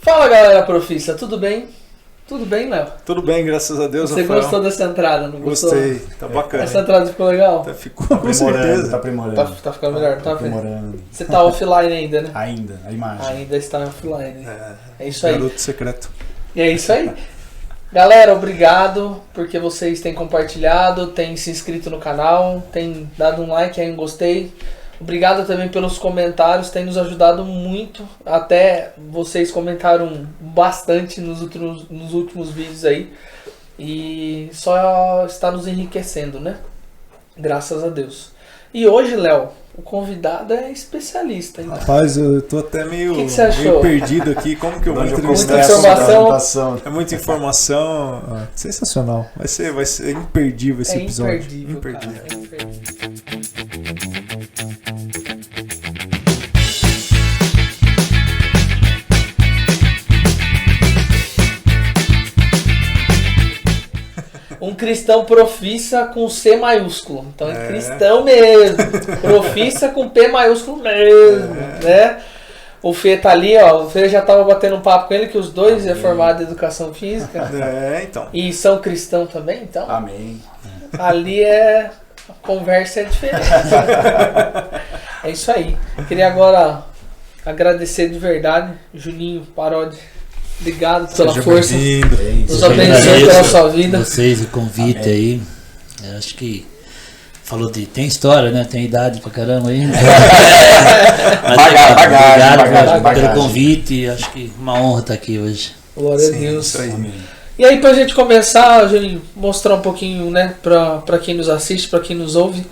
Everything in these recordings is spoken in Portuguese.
Fala galera profissa, tudo bem? Tudo bem, Léo? Tudo bem, graças a Deus, Você Rafael. gostou dessa entrada, não gostou? Gostei, tá bacana. Essa entrada ficou legal? Ficou, com certeza. Tá aprimorando. Tá ficando melhor, tá vendo? aprimorando. Você tá offline ainda, né? Ainda, a imagem. Ainda está offline. É isso aí. Garoto secreto. E é isso aí. Galera, obrigado porque vocês têm compartilhado, têm se inscrito no canal, têm dado um like aí, um gostei. Obrigado também pelos comentários, tem nos ajudado muito. Até vocês comentaram bastante nos últimos vídeos aí. E só está nos enriquecendo, né? Graças a Deus. E hoje, Léo, o convidado é especialista. Hein? Rapaz, eu tô até meio perdido aqui. Como que eu vou entrevistar muita informação. É muita informação. Sensacional. Vai ser imperdível esse episódio. Imperdível. Um cristão profissa com C maiúsculo. Então é cristão mesmo. Profissa com P maiúsculo mesmo, né? O Fê tá ali, ó. O Fê já tava batendo um papo com ele, que os dois é formado em educação física. Então. E são cristãos também, então. Amém. Ali a conversa é diferente. É isso aí. Queria agora agradecer de verdade, Juninho Parodi. Obrigado pela força. Nos abençoe pela sua vida. Vocês, o convite aí. Eu acho que falou tem história, né? Tem idade pra caramba aí. Obrigado pelo convite. Acho que uma honra estar aqui hoje. Glória a Deus. E aí, pra gente começar, Juninho, mostrar um pouquinho, né, pra quem nos assiste, pra quem nos ouve,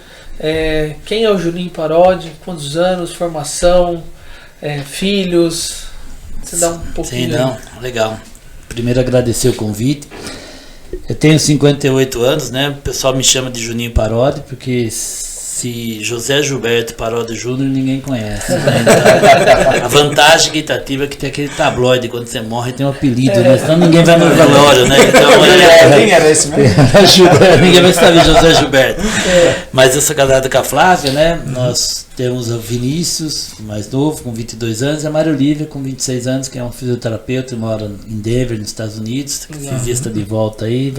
quem é o Juninho Parodi, quantos anos, formação, filhos. Você dá um pouquinho. Sim, não, legal. Primeiro agradecer o convite. Eu tenho 58 anos, né? O pessoal me chama de Juninho Parodi, porque se José Gilberto Parodi Júnior ninguém conhece. Né? Então, a vantagem que Itatiba é que tem aquele tabloide, quando você morre tem um apelido, né? Senão ninguém vai no velório, né? Então quem era esse mesmo? Ninguém vai saber José Gilberto. Mas eu sou casado com a Flávia, né? Nós temos o Vinícius, mais novo, com 22 anos, e a Maria Olívia, com 26 anos, que é um fisioterapeuta, mora em Denver, nos Estados Unidos, que está de volta aí,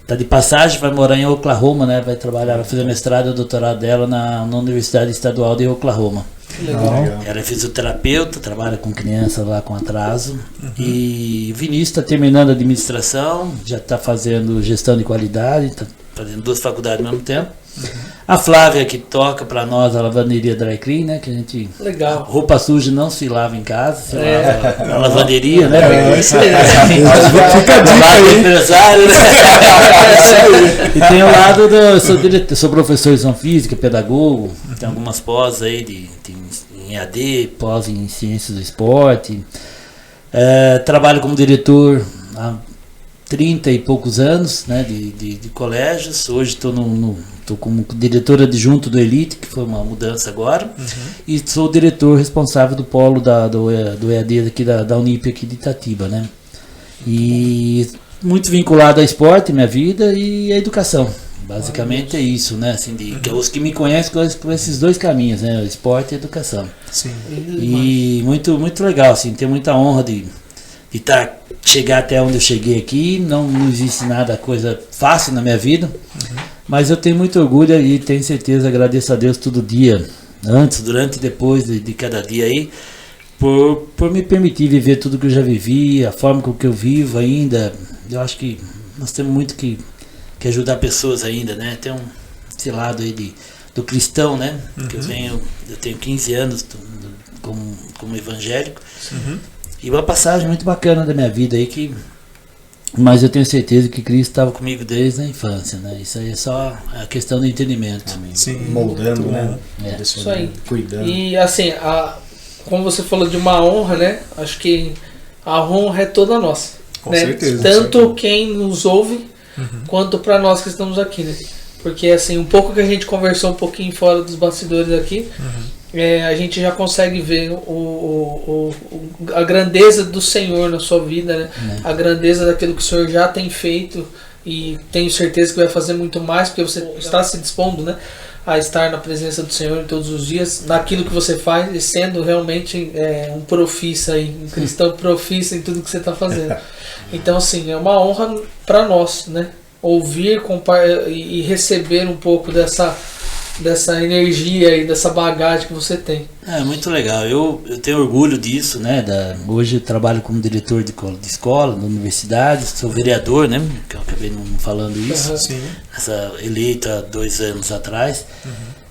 tá de passagem, vai morar em Oklahoma, né? Vai trabalhar, vai fazer mestrado e doutorado dela na Universidade Estadual de Oklahoma. Legal. Ela é fisioterapeuta, trabalha com crianças lá com atraso. E o Vinícius está terminando a administração, já está fazendo gestão de qualidade, está fazendo 2 faculdades ao mesmo tempo. A Flávia, que toca para nós a lavanderia Dry Clean, né? Que a gente. Legal. Roupa suja não se lava em casa, se lava na lavanderia, né? Isso mesmo. Fica a dica aí. Empresário, né? E tem o lado do. Sou professor de educação física, pedagogo, tem algumas pós aí em AD, pós em ciências do esporte. Trabalho como diretor há 30 e poucos anos, né, de colégios. Hoje estou como diretor adjunto do Elite, que foi uma mudança agora, e sou diretor responsável do polo do EAD aqui da Unip aqui de Itatiba, né? E muito vinculado ao esporte, minha vida, e à educação. Basicamente é isso, né? Assim, os que me conhecem com esses 2 caminhos, né? O esporte e a educação. Sim. E muito, muito legal, assim, tenho muita honra de chegar até onde eu cheguei aqui. Não existe nada, coisa fácil na minha vida, mas eu tenho muito orgulho e tenho certeza, agradeço a Deus todo dia, antes, durante e depois de cada dia aí, por me permitir viver tudo que eu já vivi, a forma com que eu vivo ainda. Eu acho que nós temos muito que ajudar pessoas ainda, né? Tem esse lado aí do cristão, né? Que eu tenho 15 anos como evangélico. E uma passagem muito bacana da minha vida aí, mas eu tenho certeza que Cristo estava comigo desde a infância, né? Isso aí é só a questão do entendimento. Sim, moldando, né? Isso aí. Cuidando. E assim, como você falou de uma honra, né? Acho que a honra é toda nossa. Com né? certeza. Tanto quem nos ouve, quanto para nós que estamos aqui, né? Porque assim, um pouco que a gente conversou um pouquinho fora dos bastidores aqui, a gente já consegue ver a grandeza do Senhor na sua vida, né? A grandeza daquilo que o Senhor já tem feito, e tenho certeza que vai fazer muito mais, porque você está se dispondo, né, a estar na presença do Senhor todos os dias, naquilo que você faz, e sendo realmente um profissa aí, um cristão profissa em tudo que você está fazendo. Então, assim, é uma honra para nós, né, ouvir e receber um pouco dessa energia e dessa bagagem que você tem. É muito legal, eu tenho orgulho disso, né? Hoje eu trabalho como diretor de escola, da universidade, sou vereador, né? Que eu acabei não falando isso, eleito há 2 anos atrás.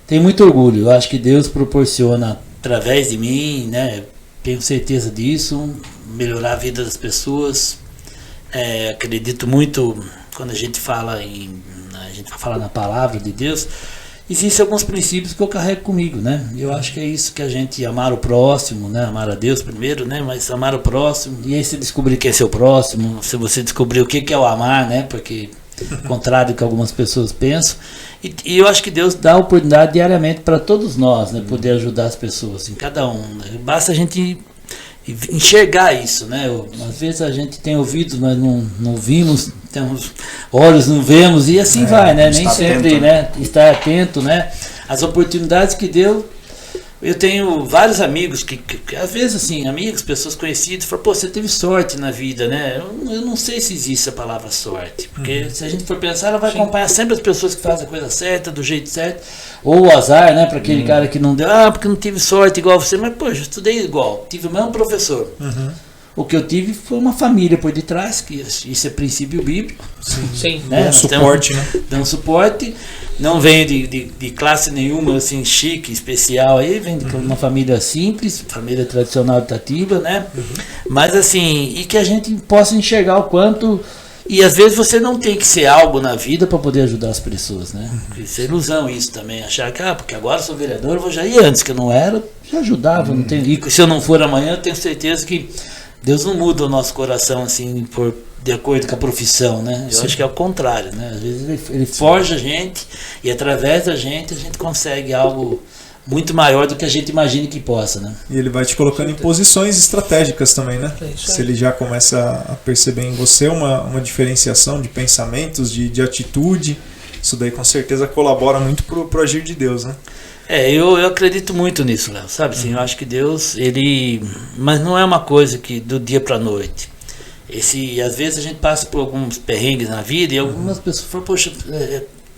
Tenho muito orgulho, eu acho que Deus proporciona através de mim, né? Tenho certeza disso, melhorar a vida das pessoas. Acredito muito quando a gente fala na palavra de Deus. Existem alguns princípios que eu carrego comigo, né? Eu acho que é isso que a gente amar o próximo, né? Amar a Deus primeiro, né? Mas amar o próximo. E aí você descobrir quem é seu próximo, se você descobrir o que é o amar, né? Porque contrário do que algumas pessoas pensam. E eu acho que Deus dá oportunidade diariamente para todos nós, né? Poder ajudar as pessoas, em cada um. Né? Basta a gente enxergar isso, né? Às vezes a gente tem ouvidos, mas não vimos, temos olhos, não vemos, e assim vai, né? Nem sempre, atento, né? Estar atento, né? As oportunidades que deu. Eu tenho vários amigos que às vezes, assim, amigos, pessoas conhecidas, falam, pô, você teve sorte na vida, né? Eu não sei se existe a palavra sorte, porque se a gente for pensar, ela vai acompanhar sempre as pessoas que fazem a coisa certa, do jeito certo, ou o azar, né? Para aquele cara que não deu, porque não tive sorte igual você, mas, pô, eu estudei igual, tive o mesmo professor. O que eu tive foi uma família por detrás, que isso é princípio bíblico. Sim. Né? Suporte, né? Dão suporte. Não venho de classe nenhuma, assim, chique, especial aí, vem de uma família simples, família tradicional de Itatiba, né? Mas assim, e que a gente possa enxergar o quanto. E às vezes você não tem que ser algo na vida para poder ajudar as pessoas, né? Isso é ilusão isso também, achar que, porque agora eu sou vereador, eu vou já ir antes, que eu não era, já ajudava, não tem. E se eu não for amanhã, eu tenho certeza que Deus não muda o nosso coração assim de acordo com a profissão, né? Eu acho que é o contrário, né? Às vezes ele forja a gente e através da gente a gente consegue algo muito maior do que a gente imagine que possa, né? E ele vai te colocando em posições estratégicas também, né? Se ele já começa a perceber em você uma diferenciação de pensamentos, de atitude, isso daí com certeza colabora muito pro agir de Deus, né? Eu acredito muito nisso, Léo, sabe? Assim, eu acho que Deus, mas não é uma coisa que do dia para a noite. Às vezes a gente passa por alguns perrengues na vida e algumas pessoas falam, poxa,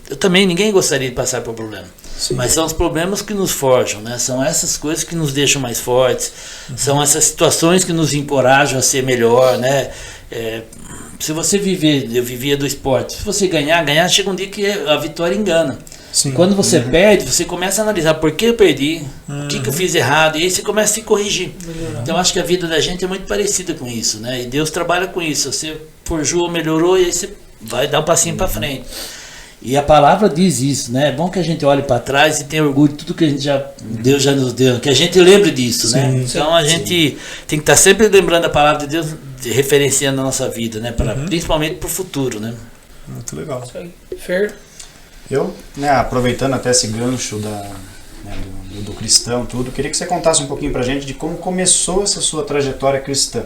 eu também, ninguém gostaria de passar por problema. Sim. Mas são os problemas que nos forjam, né? São essas coisas que nos deixam mais fortes, são essas situações que nos encorajam a ser melhor, né? Se você eu vivia do esporte, se você ganhar, chega um dia que a vitória engana. Sim. Quando você perde, você começa a analisar por que eu perdi, o que eu fiz errado, e aí você começa a se corrigir. Então acho que a vida da gente é muito parecida com isso, né? E Deus trabalha com isso. Você forjou, melhorou, e aí você vai dar um passinho para frente. E a palavra diz isso, né? É bom que a gente olhe para trás e tenha orgulho de tudo que Deus já nos deu, que a gente lembre disso, né? Então a gente tem que estar sempre lembrando a palavra de Deus, referenciando a nossa vida, né? Principalmente para o futuro, né? Muito legal. Isso aí. Fer? Eu, né, aproveitando até esse gancho do cristão, tudo, queria que você contasse um pouquinho pra gente de como começou essa sua trajetória cristã.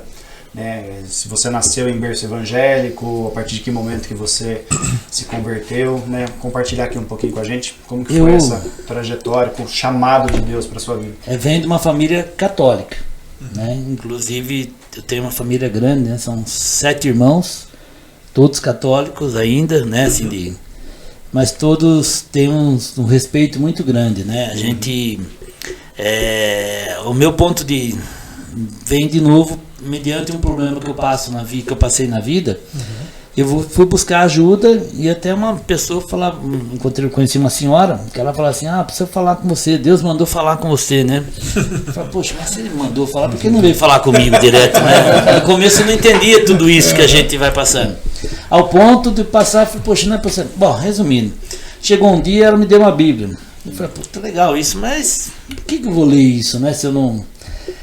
Né? Se você nasceu em berço evangélico, a partir de que momento que você se converteu, né? Compartilhar aqui um pouquinho com a gente como que foi essa trajetória, com o chamado de Deus para sua vida. Venho de uma família católica, né? Inclusive eu tenho uma família grande, né? São 7 irmãos, todos católicos ainda, né? Assim, mas todos têm um respeito muito grande, né? A gente, o meu ponto vem de novo mediante um problema que eu passo na vida, que eu passei na vida. Eu fui buscar ajuda e até uma pessoa conheci uma senhora que ela falou assim, precisa falar com você, Deus mandou falar com você, né? Eu falei, poxa, mas se ele mandou falar, por que não veio falar comigo direto, né? No começo eu não entendia tudo isso que a gente vai passando. Ao ponto de passar, eu falei, poxa, não é possível. Bom, resumindo, chegou um dia, ela me deu uma Bíblia. Eu falei, pô, tá legal isso, mas por que eu vou ler isso, né? Se eu não...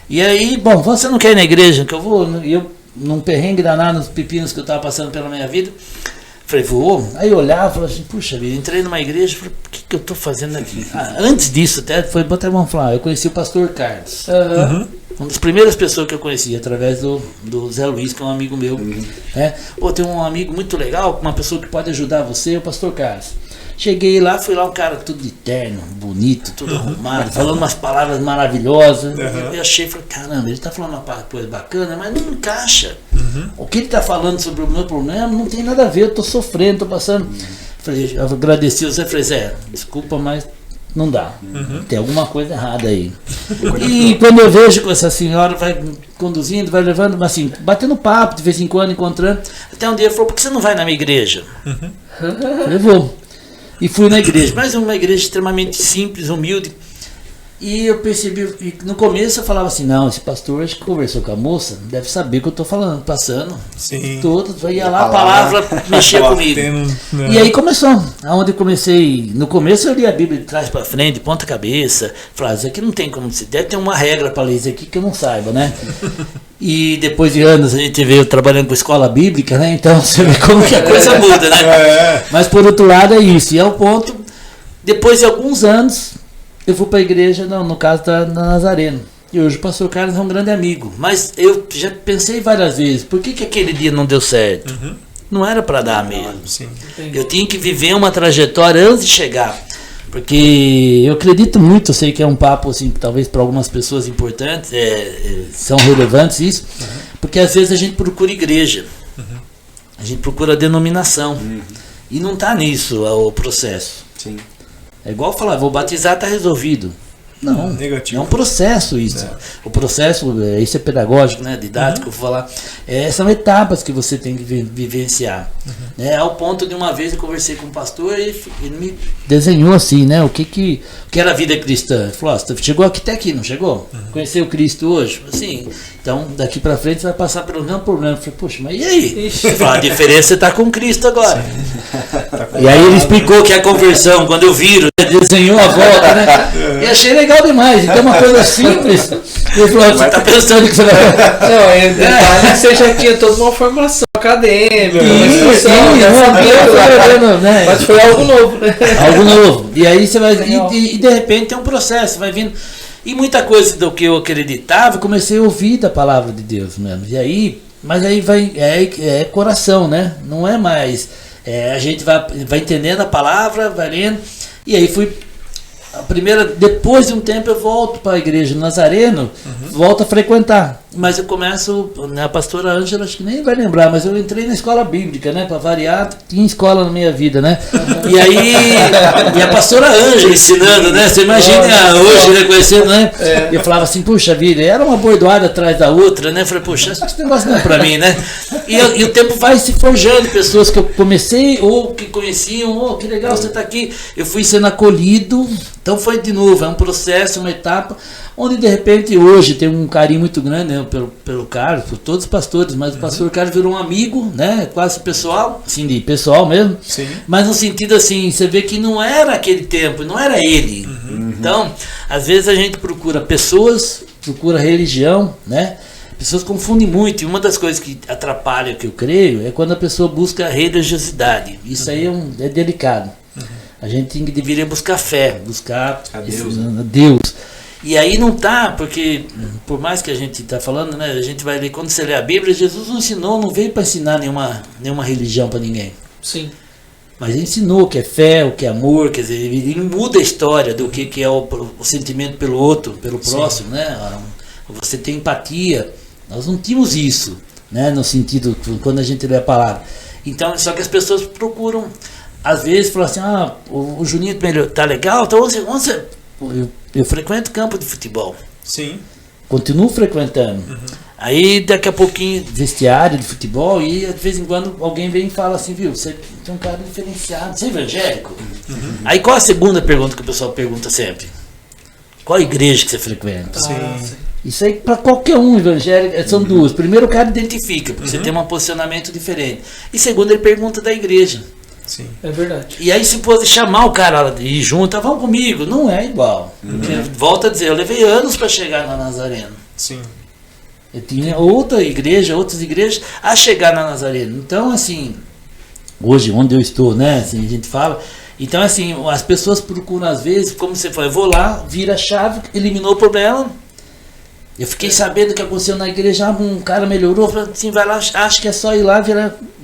E aí, bom, você não quer ir na igreja? Que eu vou, eu num perrengue danado, nos pepinos que eu estava passando pela minha vida, Falei, vou. Aí eu olhava e falava assim, puxa vida, entrei numa igreja, falei, o que eu tô fazendo aqui? Antes disso, até vamos falar, eu conheci o pastor Carlos. Uma das primeiras pessoas que eu conheci, através do Zé Luiz, que é um amigo meu. Tem um amigo muito legal, uma pessoa que pode ajudar você, o pastor Carlos. Cheguei lá, fui lá um cara tudo de terno, bonito, tudo arrumado, falando umas palavras maravilhosas. Eu achei, falei, caramba, ele tá falando uma coisa bacana, mas não encaixa. O que ele tá falando sobre o meu problema não tem nada a ver, eu tô sofrendo, tô passando. Falei, eu agradeci o Zé, falei, Zé, desculpa, mas não dá. Tem alguma coisa errada aí. E quando eu vejo que essa senhora vai conduzindo, vai levando, assim, batendo papo de vez em quando, encontrando, até um dia ele falou, por que você não vai na minha igreja? Falei, vou. E fui na igreja, mas é uma igreja extremamente simples, humilde. E eu percebi, no começo eu falava assim, não, esse pastor acho que conversou com a moça, deve saber o que eu estou falando, passando. Sim. Tudo, ia lá, a palavra mexia comigo. E aí começou, aonde eu comecei, no começo eu li a Bíblia de trás para frente, de ponta cabeça, falava, isso aqui não tem como se deve ter uma regra para ler isso aqui que eu não saiba, né? E depois de anos a gente veio trabalhando com escola bíblica, né? Então você vê como que a coisa muda, né? Mas por outro lado é isso, e é o ponto, depois de alguns anos, eu fui para a igreja, no caso da Nazareno. E hoje o pastor Carlos é um grande amigo. Mas eu já pensei várias vezes, por que aquele dia não deu certo? Não era para dar mesmo. Sim. Eu tinha que viver uma trajetória antes de chegar. Porque eu acredito muito, eu sei que é um papo assim, que talvez para algumas pessoas importantes, são relevantes isso, porque às vezes a gente procura igreja, a gente procura denominação, e não está nisso o processo. Sim. É igual falar, vou batizar, está resolvido. Não, negativo. É um processo isso. O processo, isso é pedagógico, né, didático, eu vou falar. São etapas que você tem que vivenciar. Ao ponto de uma vez eu conversei com um pastor e ele me desenhou assim, né, o que era a vida cristã. Ele falou, você chegou até aqui, não chegou? Conheceu Cristo hoje? Assim, então daqui para frente você vai passar pelo mesmo problema. Eu falei, poxa, mas e aí? Ele falou, a diferença é estar com Cristo agora. E aí ele explicou que é a conversão, quando eu viro, desenhou a volta, né? E achei legal demais. Então uma coisa simples. Ele falou, você está pensando que você vai... Não, detalhe que você já tinha toda uma formação acadêmica, mas foi algo novo, né? Algo novo. E aí você vai... E de repente tem um processo, vai vindo... E muita coisa do que eu acreditava, comecei a ouvir da palavra de Deus mesmo. E aí... Mas aí vai... É coração, né? Não é mais... a gente vai entendendo a palavra, vai lendo... E aí fui... Depois de um tempo eu volto para a igreja Nazareno, volto a frequentar. Mas eu começo, né, a pastora Ângela, acho que nem vai lembrar, mas eu entrei na escola bíblica, né? Para variar, tinha escola na minha vida, né? E aí, e a pastora Ângela ensinando, né? Você imagina hoje, né, conhecendo, né? E eu falava assim, puxa vida, era uma bordoada atrás da outra, né? Eu falei, puxa, esse negócio não é para mim, né? E o tempo vai se forjando, pessoas que eu comecei, ou que conheciam, que legal você tá aqui. Eu fui sendo acolhido, então foi de novo, é um processo, uma etapa, onde de repente hoje tem um carinho muito grande, né, pelo Carlos, por todos os pastores, mas o pastor Carlos virou um amigo, né, quase pessoal, assim, de pessoal mesmo. Sim. Mas no sentido assim, você vê que não era aquele tempo, não era ele. Então, às vezes a gente procura pessoas, procura religião, né? Pessoas confundem muito, e uma das coisas que atrapalha, que eu creio, é quando a pessoa busca a religiosidade. Isso aí é delicado. A gente deveria buscar fé, buscar a Deus. Deus. E aí não tá, porque por mais que a gente está falando, né, a gente vai ler, quando você lê a Bíblia, Jesus não ensinou, não veio para ensinar nenhuma religião para ninguém. Sim. Mas ele ensinou o que é fé, o que é amor, quer dizer, ele muda a história do que é o sentimento pelo outro, pelo próximo, né? Você tem empatia. Nós não tínhamos isso, né, no sentido, quando a gente lê a palavra. Então, só que as pessoas procuram, às vezes, falam assim, o Juninho tá legal, então eu frequento campo de futebol. Sim. Continuo frequentando. Aí daqui a pouquinho, vestiário de futebol, e de vez em quando alguém vem e fala assim, viu, você tem um cara diferenciado, você é evangélico? Aí qual a segunda pergunta que o pessoal pergunta sempre? Qual a igreja que você frequenta? Sim. Isso aí para qualquer um evangélico, são duas. Primeiro o cara identifica, porque você tem um posicionamento diferente. E segundo ele pergunta da igreja. Sim. É verdade. E aí se pode chamar o cara e ir junto, vamos comigo. Não é igual. Volto a dizer, eu levei anos para chegar na Nazareno. Sim. Eu tinha outras igrejas a chegar na Nazareno. Então, assim, hoje onde eu estou, né? Assim, a gente fala. Então, assim, as pessoas procuram às vezes, como você fala, eu vou lá, vira a chave, eliminou o problema. Eu fiquei sabendo que aconteceu na igreja, um cara melhorou, falei assim, vai lá, acho que é só ir lá,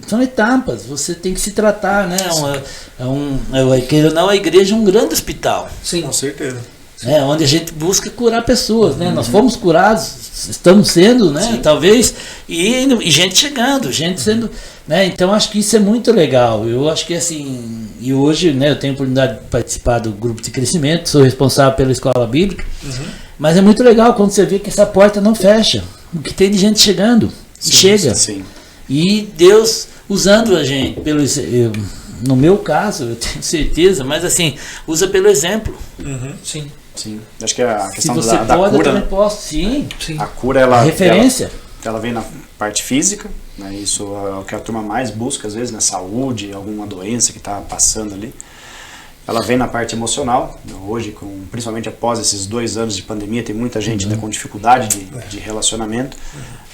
são etapas, você tem que se tratar, né? A igreja é um grande hospital. Sim, com certeza. Onde a gente busca curar pessoas, né? Nós fomos curados, estamos sendo, né? Sim. Talvez, e gente chegando, gente sendo, né? Então acho que isso é muito legal. Eu acho que assim, e hoje, né? Eu tenho a oportunidade de participar do grupo de crescimento, sou responsável pela escola bíblica, mas é muito legal quando você vê que essa porta não fecha, o que tem de gente chegando, e chega, e Deus usando a gente, no meu caso, eu tenho certeza, mas assim, usa pelo exemplo. Sim. Sim, acho que a questão da cura, eu também posso. Sim. A cura, ela referência. Ela vem na parte física, né? Isso é o que a turma mais busca às vezes, na saúde, alguma doença que está passando ali. Ela vem na parte emocional. Hoje, principalmente após esses 2 anos de pandemia, tem muita gente com dificuldade de relacionamento,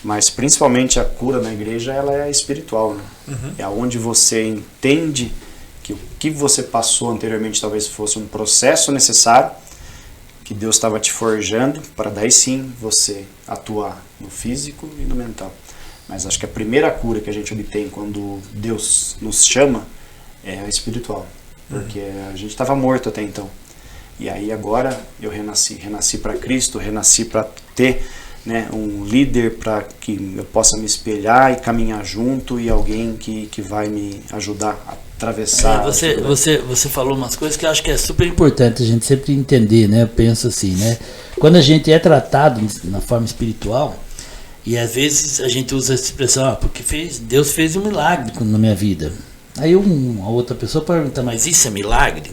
mas principalmente a cura na igreja, ela é espiritual, né? É onde você entende que o que você passou anteriormente talvez fosse um processo necessário, que Deus estava te forjando para daí sim você atuar no físico e no mental. Mas acho que a primeira cura que a gente obtém quando Deus nos chama é a espiritual, porque a gente estava morto até então. E aí agora eu renasci para Cristo, renasci para ter, né, um líder para que eu possa me espelhar e caminhar junto, e alguém que vai me ajudar a atravessar. Você falou umas coisas que eu acho que é super importante a gente sempre entender, né? Eu penso assim, né? Quando a gente é tratado na forma espiritual, e às vezes a gente usa essa expressão, porque Deus fez um milagre na minha vida. Aí uma outra pessoa pergunta, mas isso é milagre?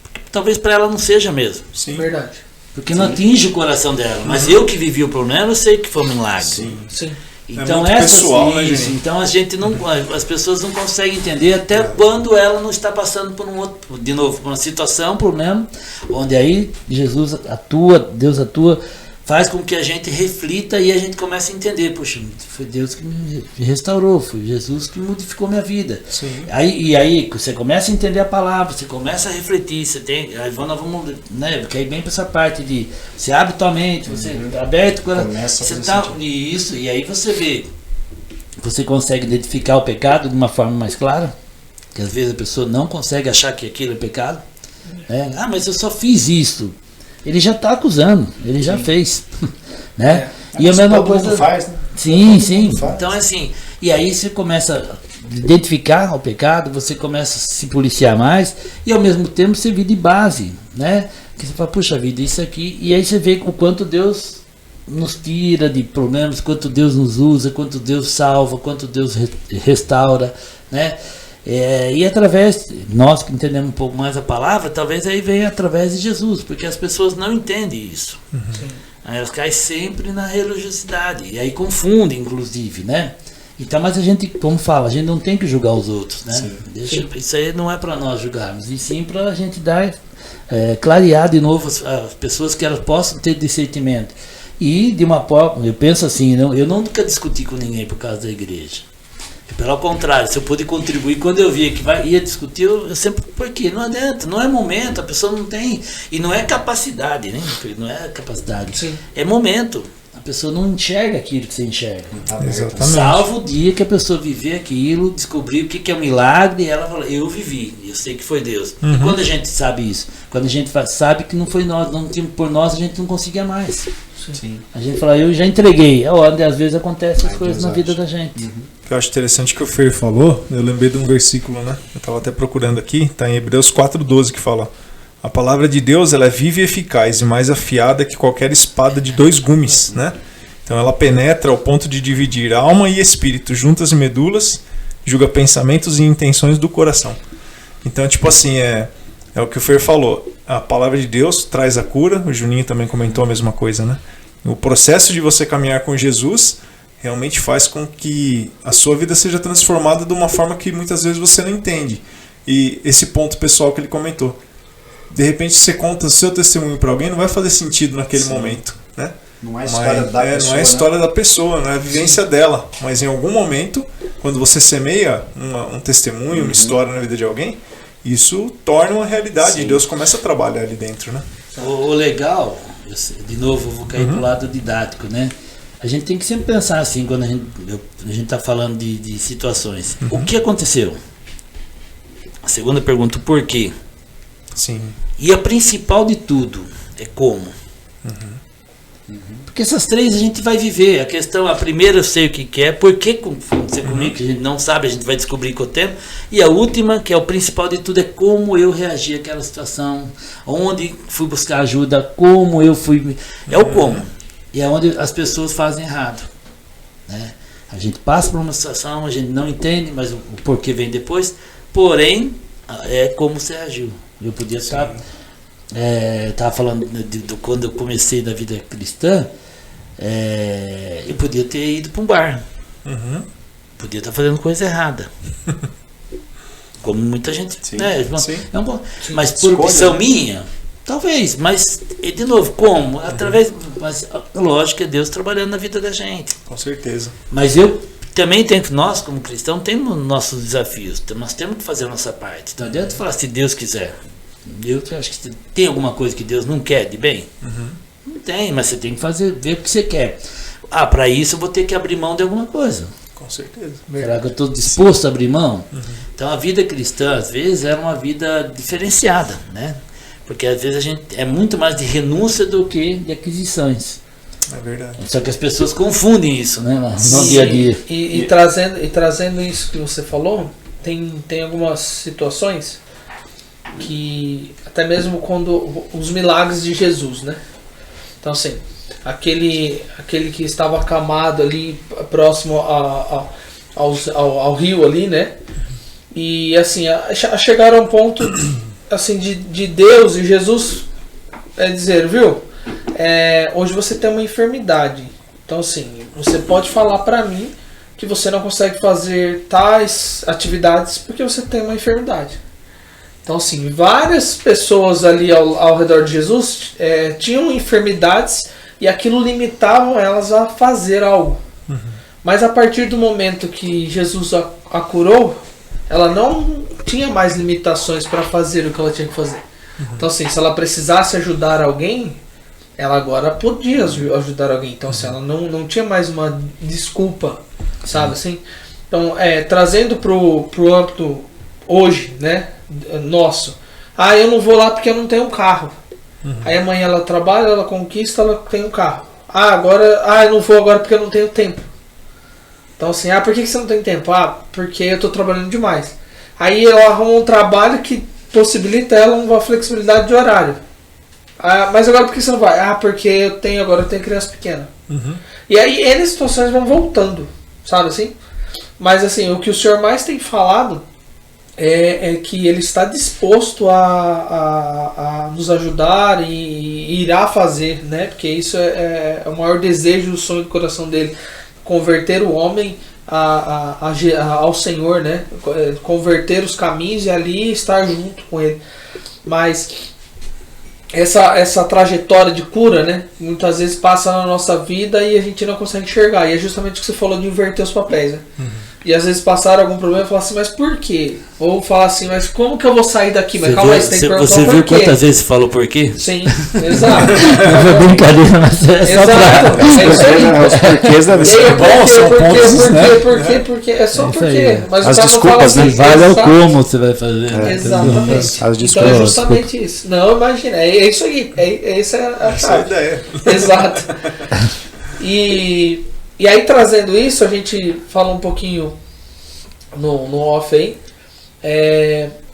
Porque talvez para ela não seja mesmo. Sim, verdade. Porque não atinge o coração dela. Mas eu que vivi o problema, eu sei que foi um milagre. Sim. Então é pessoal, né, então a gente não, as pessoas não conseguem entender até quando ela não está passando por por uma situação, um problema, onde aí Deus atua, faz com que a gente reflita e a gente comece a entender, poxa, foi Deus que me restaurou, foi Jesus que modificou minha vida. Sim. Aí você começa a entender a palavra, você começa a refletir, aí nós vamos, né, que aí vem para essa parte de você abre tua mente, você aberto o coração, você tá isso, e aí você consegue identificar o pecado de uma forma mais clara, que às vezes a pessoa não consegue achar que aquilo é pecado, né? Mas eu só fiz isso. Ele já está acusando, ele já fez, né? E a mesma coisa faz, né? Sim. Então assim, e aí você começa a identificar o pecado, você começa a se policiar mais e ao mesmo tempo você vive de base, né? Que você fala, puxa vida, isso aqui, e aí você vê o quanto Deus nos tira de problemas, quanto Deus nos usa, quanto Deus salva, quanto Deus restaura, né? E através, nós que entendemos um pouco mais a palavra, talvez aí venha através de Jesus, porque as pessoas não entendem isso. Aí elas caem sempre na religiosidade, e aí confundem, inclusive, né? Então, mas a gente, como fala, a gente não tem que julgar os outros, né? Isso aí não é para nós julgarmos, e sim para a gente dar, clarear de novo as pessoas que elas possam ter discernimento. E de uma forma, eu penso assim, eu nunca discuti com ninguém por causa da igreja. Pelo contrário, se eu puder contribuir, quando eu via que ia discutir, eu sempre, porque não adianta, não é momento, a pessoa não tem, e não é capacidade, né? Não é capacidade, é momento. A pessoa não enxerga aquilo que você enxerga. Exatamente. Salvo o dia que a pessoa viver aquilo, descobrir o que é um milagre, e ela fala, eu vivi, eu sei que foi Deus. E quando a gente sabe isso? Quando a gente sabe que não foi nós, não tinha por nós, a gente não conseguia mais. Sim. A gente fala, eu já entreguei. É onde às vezes acontecem as coisas na vida da gente. O que eu acho interessante que o Fer falou, eu lembrei de um versículo, né? Eu estava até procurando aqui, está em Hebreus 4:12, que fala: a palavra de Deus, ela é viva e eficaz e mais afiada que qualquer espada de 2 gumes, né? Então ela penetra ao ponto de dividir alma e espírito, juntas e medulas, julga pensamentos e intenções do coração. Então, tipo assim, é o que o Fer falou. A palavra de Deus traz a cura, o Juninho também comentou a mesma coisa, né? O processo de você caminhar com Jesus realmente faz com que a sua vida seja transformada de uma forma que muitas vezes você não entende. E esse ponto pessoal que ele comentou. De repente você conta o seu testemunho para alguém, não vai fazer sentido naquele momento, né? Não é a história da pessoa. Não é a história da pessoa, não é a vivência dela. Mas em algum momento, quando você semeia um testemunho, uma história na vida de alguém, isso torna uma realidade. E Deus começa a trabalhar ali dentro, né? O legal, de novo, eu vou cair pro lado didático, né? A gente tem que sempre pensar assim, quando a gente está falando de situações. O que aconteceu? A segunda pergunta, o porquê? Sim. E a principal de tudo é como. Porque essas três a gente vai viver. A primeira eu sei o que é, por que aconteceu comigo, que a gente não sabe, a gente vai descobrir com o tempo. E a última, que é o principal de tudo, é como eu reagi àquela situação, onde fui buscar ajuda, como eu fui. É o como. E é onde as pessoas fazem errado. Né? A gente passa por uma situação, a gente não entende, mas o porquê vem depois. Porém, é como você agiu. Eu podia estar. Estava falando quando eu comecei da vida cristã, eu podia ter ido para um bar. Podia estar fazendo coisa errada. Como muita gente. Sim, né? sim. Mas por opção minha, talvez. Mas, de novo, como? Através. Mas lógico que é Deus trabalhando na vida da gente. Com certeza. Mas eu também tenho que, nós como cristãos, temos nossos desafios. Nós temos que fazer a nossa parte. Não adianta falar se Deus quiser. Eu acho que tem alguma coisa que Deus não quer de bem? Não tem, mas você tem que ver o que você quer. Para isso eu vou ter que abrir mão de alguma coisa. Com certeza. Será que eu estou disposto a abrir mão? Então a vida cristã, às vezes, é uma vida diferenciada, né? Porque às vezes a gente é muito mais de renúncia do que de aquisições. É verdade. Só que as pessoas confundem isso, né? No dia a dia. E trazendo isso que você falou, tem algumas situações que até mesmo quando os milagres de Jesus, né? Então assim, aquele que estava acamado ali próximo ao rio ali, né? E assim, chegaram a um ponto assim de Deus e Jesus dizer, viu? Hoje você tem uma enfermidade. Então assim, você pode falar para mim que você não consegue fazer tais atividades porque você tem uma enfermidade. Então, assim, várias pessoas ali ao redor de Jesus tinham enfermidades e aquilo limitava elas a fazer algo. Mas a partir do momento que Jesus a curou, ela não tinha mais limitações para fazer o que ela tinha que fazer. Então, assim, se ela precisasse ajudar alguém, ela agora podia ajudar alguém. Então, assim, ela não tinha mais uma desculpa, sabe assim? Então, trazendo pro âmbito hoje, né? Nosso. Eu não vou lá porque eu não tenho um carro. Aí amanhã ela trabalha, ela conquista, ela tem um carro. Eu não vou agora porque eu não tenho tempo. Então assim, por que você não tem tempo? Porque eu estou trabalhando demais. Aí ela arruma um trabalho que possibilita ela uma flexibilidade de horário. Mas agora por que você não vai? Porque eu tenho criança pequena. E aí N situações vão voltando, sabe assim? Mas assim, o que o senhor mais tem falado é que ele está disposto a nos ajudar e irá fazer, né? Porque isso é o maior desejo, o sonho do coração dele, converter o homem ao Senhor, né? Converter os caminhos e ali estar junto com ele. Mas essa trajetória de cura, né? Muitas vezes passa na nossa vida e a gente não consegue enxergar. E é justamente o que você falou de inverter os papéis, né? E às vezes passaram algum problema e falar assim, mas por quê? Ou falar assim, mas como que eu vou sair daqui? Mas calma aí, você tem que perguntar Você por viu quê? quantas vezes você falou por quê? Sim, exato. É brincadeira, mas é só Exato, é isso aí. Os porquês devem ser bons, são pontos, né? Porque é só É isso porque. aí. Mas As o cara não fala desculpas, né? assim, Vale ao exato. como você vai fazer. né? Exatamente. As Então é desculpas. justamente isso. Não, imagina, é isso aí. Essa é a Essa é a chave. ideia. Exato. E aí, trazendo isso, a gente fala um pouquinho no off aí,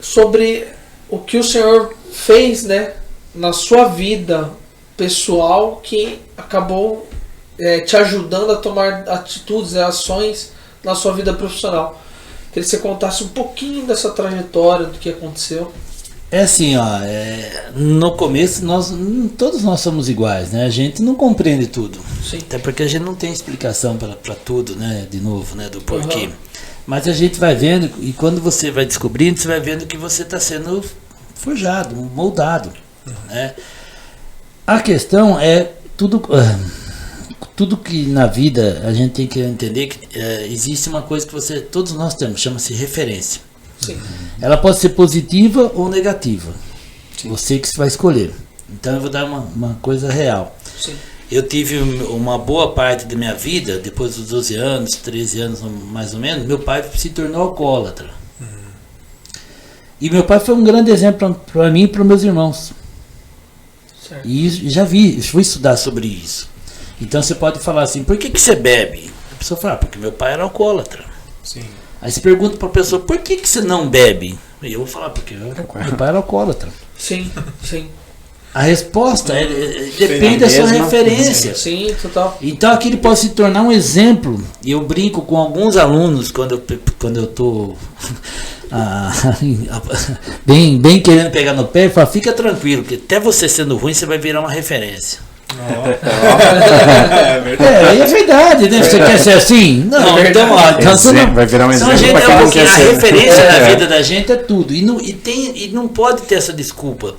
sobre o que o Senhor fez, né, na sua vida pessoal que acabou te ajudando a tomar atitudes e ações na sua vida profissional. Queria que você contasse um pouquinho dessa trajetória, do que aconteceu. É assim, no começo todos nós somos iguais, né? A gente não compreende tudo. Sim. Até porque a gente não tem explicação para tudo, né? De novo, né? Do porquê. Mas a gente vai vendo, e quando você vai descobrindo, você vai vendo que você está sendo forjado, moldado, né? A questão é tudo... tudo que na vida a gente tem que entender que existe uma coisa que todos nós temos, chama-se referência. Sim. Ela pode ser positiva ou negativa. Sim. Você que vai escolher. Então eu vou dar uma coisa real. Sim. Eu tive uma boa parte da minha vida, depois dos 12 anos, 13 anos mais ou menos, meu pai se tornou alcoólatra. E meu pai foi um grande exemplo para mim e para os meus irmãos. Certo. E fui estudar sobre isso. Então você pode falar assim, por que você bebe? A pessoa fala, porque meu pai era alcoólatra. Sim. Aí você pergunta para a pessoa, por que você não bebe? E eu vou falar, porque meu pai era alcoólatra. Sim, sim. A resposta depende da sua referência. Sim, total. Então aqui ele pode se tornar um exemplo. E eu brinco com alguns alunos quando eu estou bem querendo pegar no pé, eu falo, fica tranquilo, que até você sendo ruim, você vai virar uma referência. É verdade. É verdade, né? Você quer ser assim? Não, então você não, vai virar um então exemplo para quem não quer a ser. referência na vida da gente é tudo. E não pode ter essa desculpa.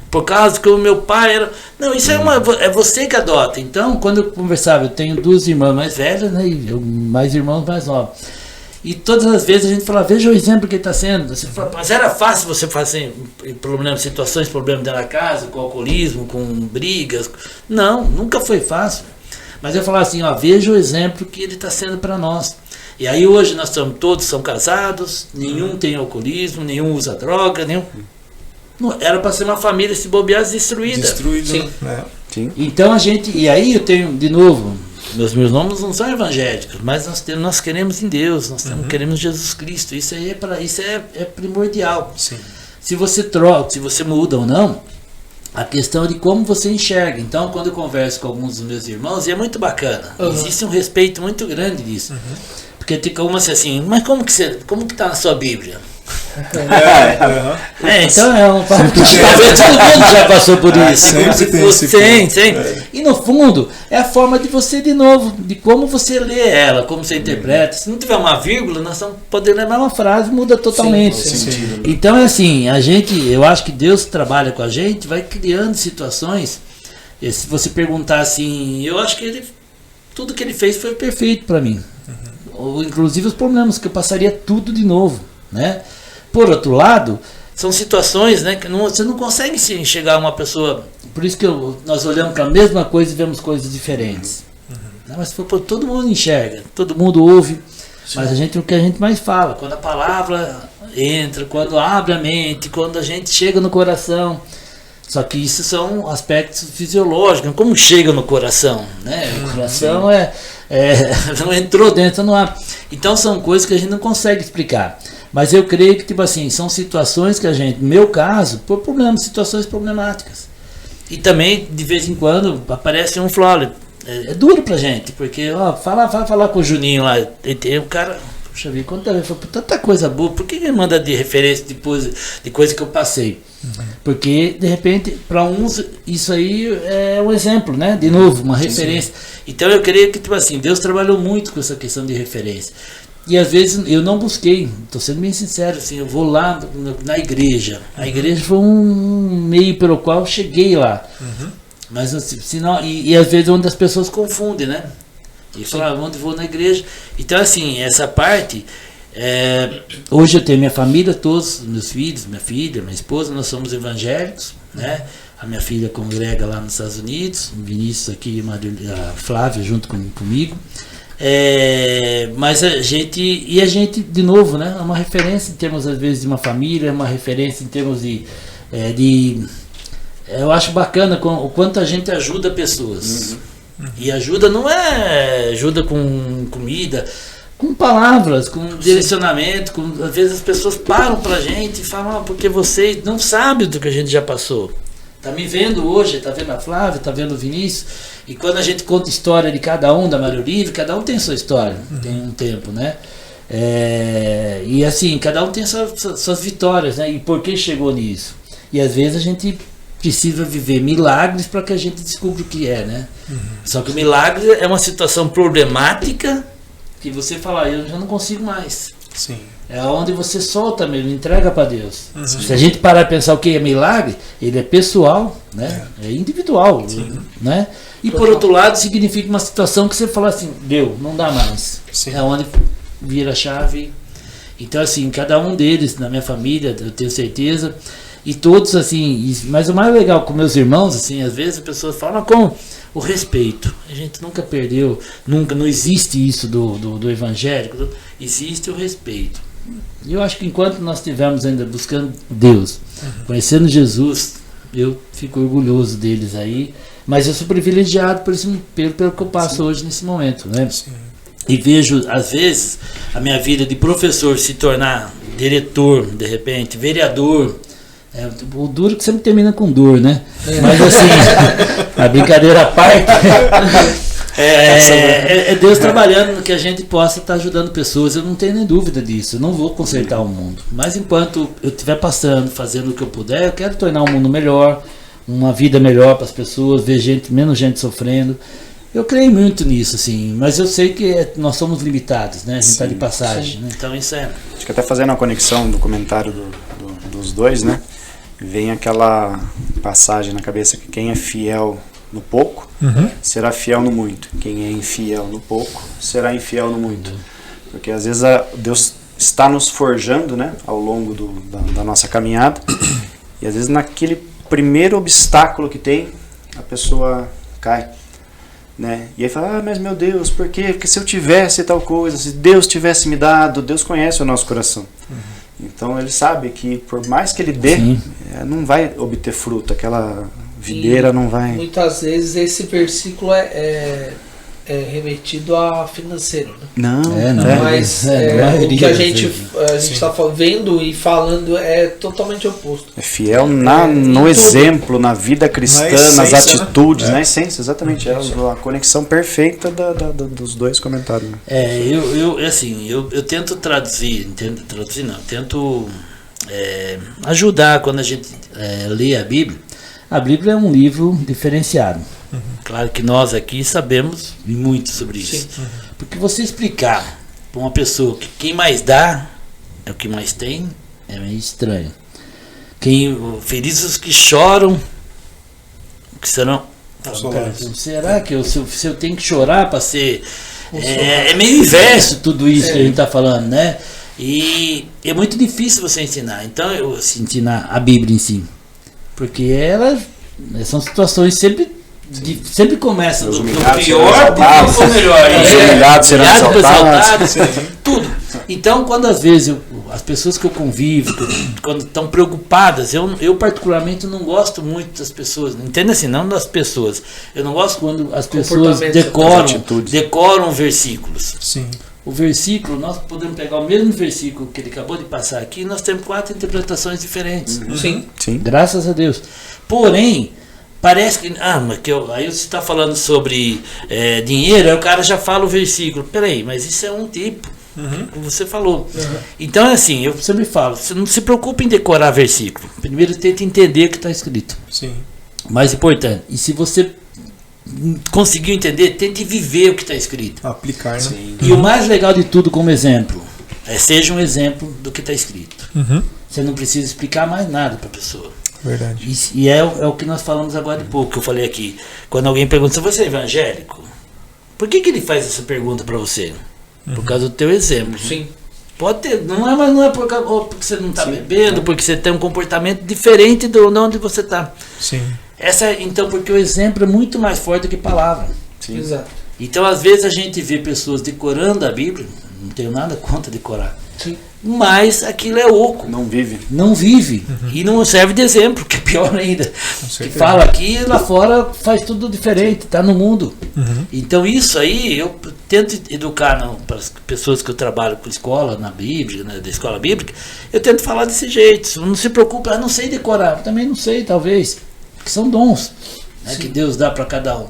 Por causa que o meu pai era. Não, isso é você que adota. Então, quando eu conversava, eu tenho 2 irmãs mais velhas, né? E mais irmãos mais novos. E todas as vezes a gente fala, veja o exemplo que ele está sendo. Você fala, mas era fácil você fazer situações, problemas dentro da casa, com alcoolismo, com brigas. Não, nunca foi fácil. Mas eu falava assim, veja o exemplo que ele está sendo para nós. E aí hoje todos são casados, nenhum tem alcoolismo, nenhum usa droga, nenhum. Não, era para ser uma família se bobear destruída. Sim. Né? Sim. Então e aí eu tenho, de novo, meus irmãos não são evangélicos, mas nós queremos em Deus, nós queremos Jesus Cristo. Isso aí é primordial. Sim. Se você troca, se você muda ou não, a questão é de como você enxerga. Então, quando eu converso com alguns dos meus irmãos, e é muito bacana, existe um respeito muito grande disso. Porque tem como assim, mas como que está na sua Bíblia? Então talvez todo mundo já passou por isso. Sempre tem esse ponto. E no fundo é a forma de você, de novo, de como você lê ela, como você interpreta. Se não tiver uma vírgula, nós vamos poder levar uma frase, muda totalmente. Sim. Então é assim, eu acho que Deus trabalha com a gente, vai criando situações. E se você perguntar assim, eu acho que tudo que ele fez foi perfeito para mim. Inclusive os problemas, que eu passaria tudo de novo, né? Por outro lado, são situações, né, que você não consegue se enxergar uma pessoa. Por isso que nós olhamos para a mesma coisa e vemos coisas diferentes. Mas todo mundo enxerga, todo mundo ouve. Sim. Mas o que a gente mais fala, quando a palavra entra, quando abre a mente, quando a gente chega no coração. Só que isso são aspectos fisiológicos, como chega no coração, né? O coração não entrou dentro, não há. Então são coisas que a gente não consegue explicar. Mas eu creio que, tipo assim, são situações que a gente, no meu caso, por problemas, situações problemáticas. E também, de vez em quando, aparece um flora. É duro pra gente, porque, falar com o Juninho lá, tem um cara, puxa vida, quanta vez, tanta coisa boa, por que ele manda de referência de coisa que eu passei? Porque, de repente, para uns, isso aí é um exemplo, né? De novo, uma referência. Então eu creio que, tipo assim, Deus trabalhou muito com essa questão de referência. E às vezes eu não busquei, estou sendo bem sincero, assim, eu vou lá na igreja. A igreja foi um meio pelo qual eu cheguei lá. Mas senão, e às vezes onde as pessoas confundem, né? E falam, onde vou na igreja. Então, assim, essa parte. Hoje eu tenho minha família, todos meus filhos, minha filha, minha esposa, nós somos evangélicos, né? A minha filha congrega lá nos Estados Unidos, o Vinícius aqui, a Flávia junto comigo. Mas a gente, de novo, né, é uma referência em termos, às vezes, de uma família, é uma referência em termos de eu acho bacana o quanto a gente ajuda pessoas. E ajuda não é ajuda com comida, com palavras, com direcionamento, às vezes as pessoas param pra gente e falam, porque você não sabe do que a gente já passou. Tá me vendo hoje, tá vendo a Flávia, tá vendo o Vinícius, e quando a gente conta a história de cada um, da Mário Olívio, cada um tem sua história, tem um tempo, né? E assim, cada um tem suas vitórias, né? E por que chegou nisso? E às vezes a gente precisa viver milagres para que a gente descubra o que é, né? Só que o milagre é uma situação problemática que você fala, eu já não consigo mais. Sim. É onde você solta mesmo, entrega para Deus. Se a gente parar e pensar o que é milagre, ele é pessoal, né? É individual, né? E por outro lado, significa uma situação que você fala assim, deu, não dá mais. Sim. É onde vira a chave. Então, assim, cada um deles, na minha família, eu tenho certeza, e todos, assim, mas o mais legal com meus irmãos, assim, às vezes as pessoas falam com o respeito. A gente nunca perdeu, nunca, não existe isso do evangélico, existe o respeito. E eu acho que enquanto nós estivermos ainda buscando Deus, conhecendo Jesus, eu fico orgulhoso deles aí, mas eu sou privilegiado pelo que eu passo hoje nesse momento, né? Sim. E vejo, às vezes, a minha vida de professor se tornar diretor, de repente, vereador. O duro que sempre termina com dor, né? Mas assim, a brincadeira à parte, é Deus trabalhando no que a gente possa estar ajudando pessoas. Eu não tenho nem dúvida disso. Eu não vou consertar o mundo. Mas enquanto eu estiver passando, fazendo o que eu puder, eu quero tornar o mundo melhor, uma vida melhor para as pessoas, ver menos gente sofrendo. Eu creio muito nisso, assim, mas eu sei que nós somos limitados, né? A gente está de passagem, né? Então isso é... Acho que até fazendo uma conexão do comentário dos dois, né? Vem aquela passagem na cabeça que quem é fiel no pouco, será fiel no muito. Quem é infiel no pouco, será infiel no muito. Porque às vezes Deus está nos forjando, né? Ao longo da nossa caminhada, e às vezes naquele primeiro obstáculo que tem, a pessoa cai. Né? E aí fala, mas meu Deus, por quê? Porque se eu tivesse tal coisa, se Deus tivesse me dado, Deus conhece o nosso coração. Então ele sabe que por mais que ele dê, não vai obter fruto, aquela videira não vai... Muitas vezes esse versículo é remetido a financeiro, né? Não. Mas o que a gente está vendo e falando é totalmente oposto. É fiel no exemplo, na vida cristã, nas atitudes, na essência, exatamente. É a conexão perfeita dos dois comentários. Eu tento tento ajudar quando a gente lê a Bíblia. A Bíblia é um livro diferenciado. Claro que nós aqui sabemos muito sobre isso. Porque você explicar para uma pessoa que quem mais dá é o que mais tem, é meio estranho. Felizes os que choram, que serão... Será que se eu tenho que chorar para ser... É meio inverso tudo isso que a gente está falando, né? E é muito difícil você ensinar. Então, ensinar a Bíblia em si. Porque são situações sempre começa do pior para o melhor. Humilhados serão exaltados. Tudo. Então, quando às vezes as pessoas que eu convivo, quando estão preocupadas, eu particularmente não gosto muito das pessoas, entenda assim, não das pessoas. Eu não gosto quando as pessoas decoram versículos. Sim. O versículo, nós podemos pegar o mesmo versículo que ele acabou de passar aqui, nós temos 4 interpretações diferentes. Sim. Graças a Deus. Porém, parece que... aí você está falando sobre dinheiro, aí o cara já fala o versículo. Peraí, mas isso é um tipo, como você falou. Então, assim, eu sempre falo, você não se preocupe em decorar versículo. Primeiro, tente entender o que está escrito. Sim. Mais importante. E se você conseguiu entender, tente viver o que está escrito. Aplicar, né? Sim. E o mais legal de tudo como exemplo, seja um exemplo do que está escrito. Você não precisa explicar mais nada para a pessoa. Verdade. E é o que nós falamos agora de pouco, que eu falei aqui. Quando alguém pergunta, você é evangélico? Por que ele faz essa pergunta para você? Por causa do teu exemplo. Sim. Pode ter, mas não é porque você não está bebendo, porque você tem um comportamento diferente de onde você está. Sim. Então, porque o exemplo é muito mais forte do que palavra. Sim. Exato. Então, às vezes a gente vê pessoas decorando a Bíblia, não tenho nada contra decorar. Sim. Mas aquilo é oco. Não vive. Não vive. E não serve de exemplo, que é pior ainda. Que fala aqui, lá fora faz tudo diferente, está no mundo. Então isso aí, eu tento educar para as pessoas que eu trabalho com escola, na Bíblia, da escola bíblica, eu tento falar desse jeito. Não se preocupe, não sei decorar. Eu também não sei, talvez. Que são dons, né, que Deus dá para cada um.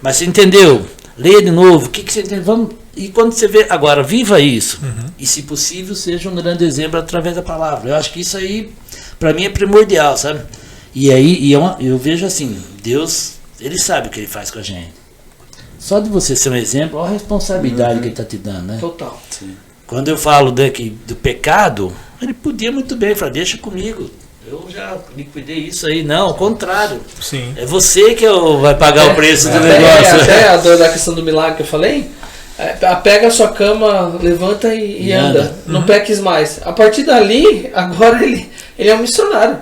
Mas você entendeu? Leia de novo. O que você entendeu? Vamos... E quando você vê, agora, viva isso. E se possível, seja um grande exemplo através da palavra. Eu acho que isso aí, para mim, é primordial, sabe? E aí, eu vejo assim, Deus, Ele sabe o que Ele faz com a gente. Só de você ser um exemplo, olha a responsabilidade que Ele está te dando, né? Total. Sim. Quando eu falo do pecado, Ele podia muito bem falar, deixa comigo. eu já liquidei isso aí. Não, ao contrário. Sim. É você que vai pagar o preço do negócio. Até a da questão do milagre que eu falei, pega a sua cama, levanta e anda. Não peques mais. A partir dali, agora ele é um missionário.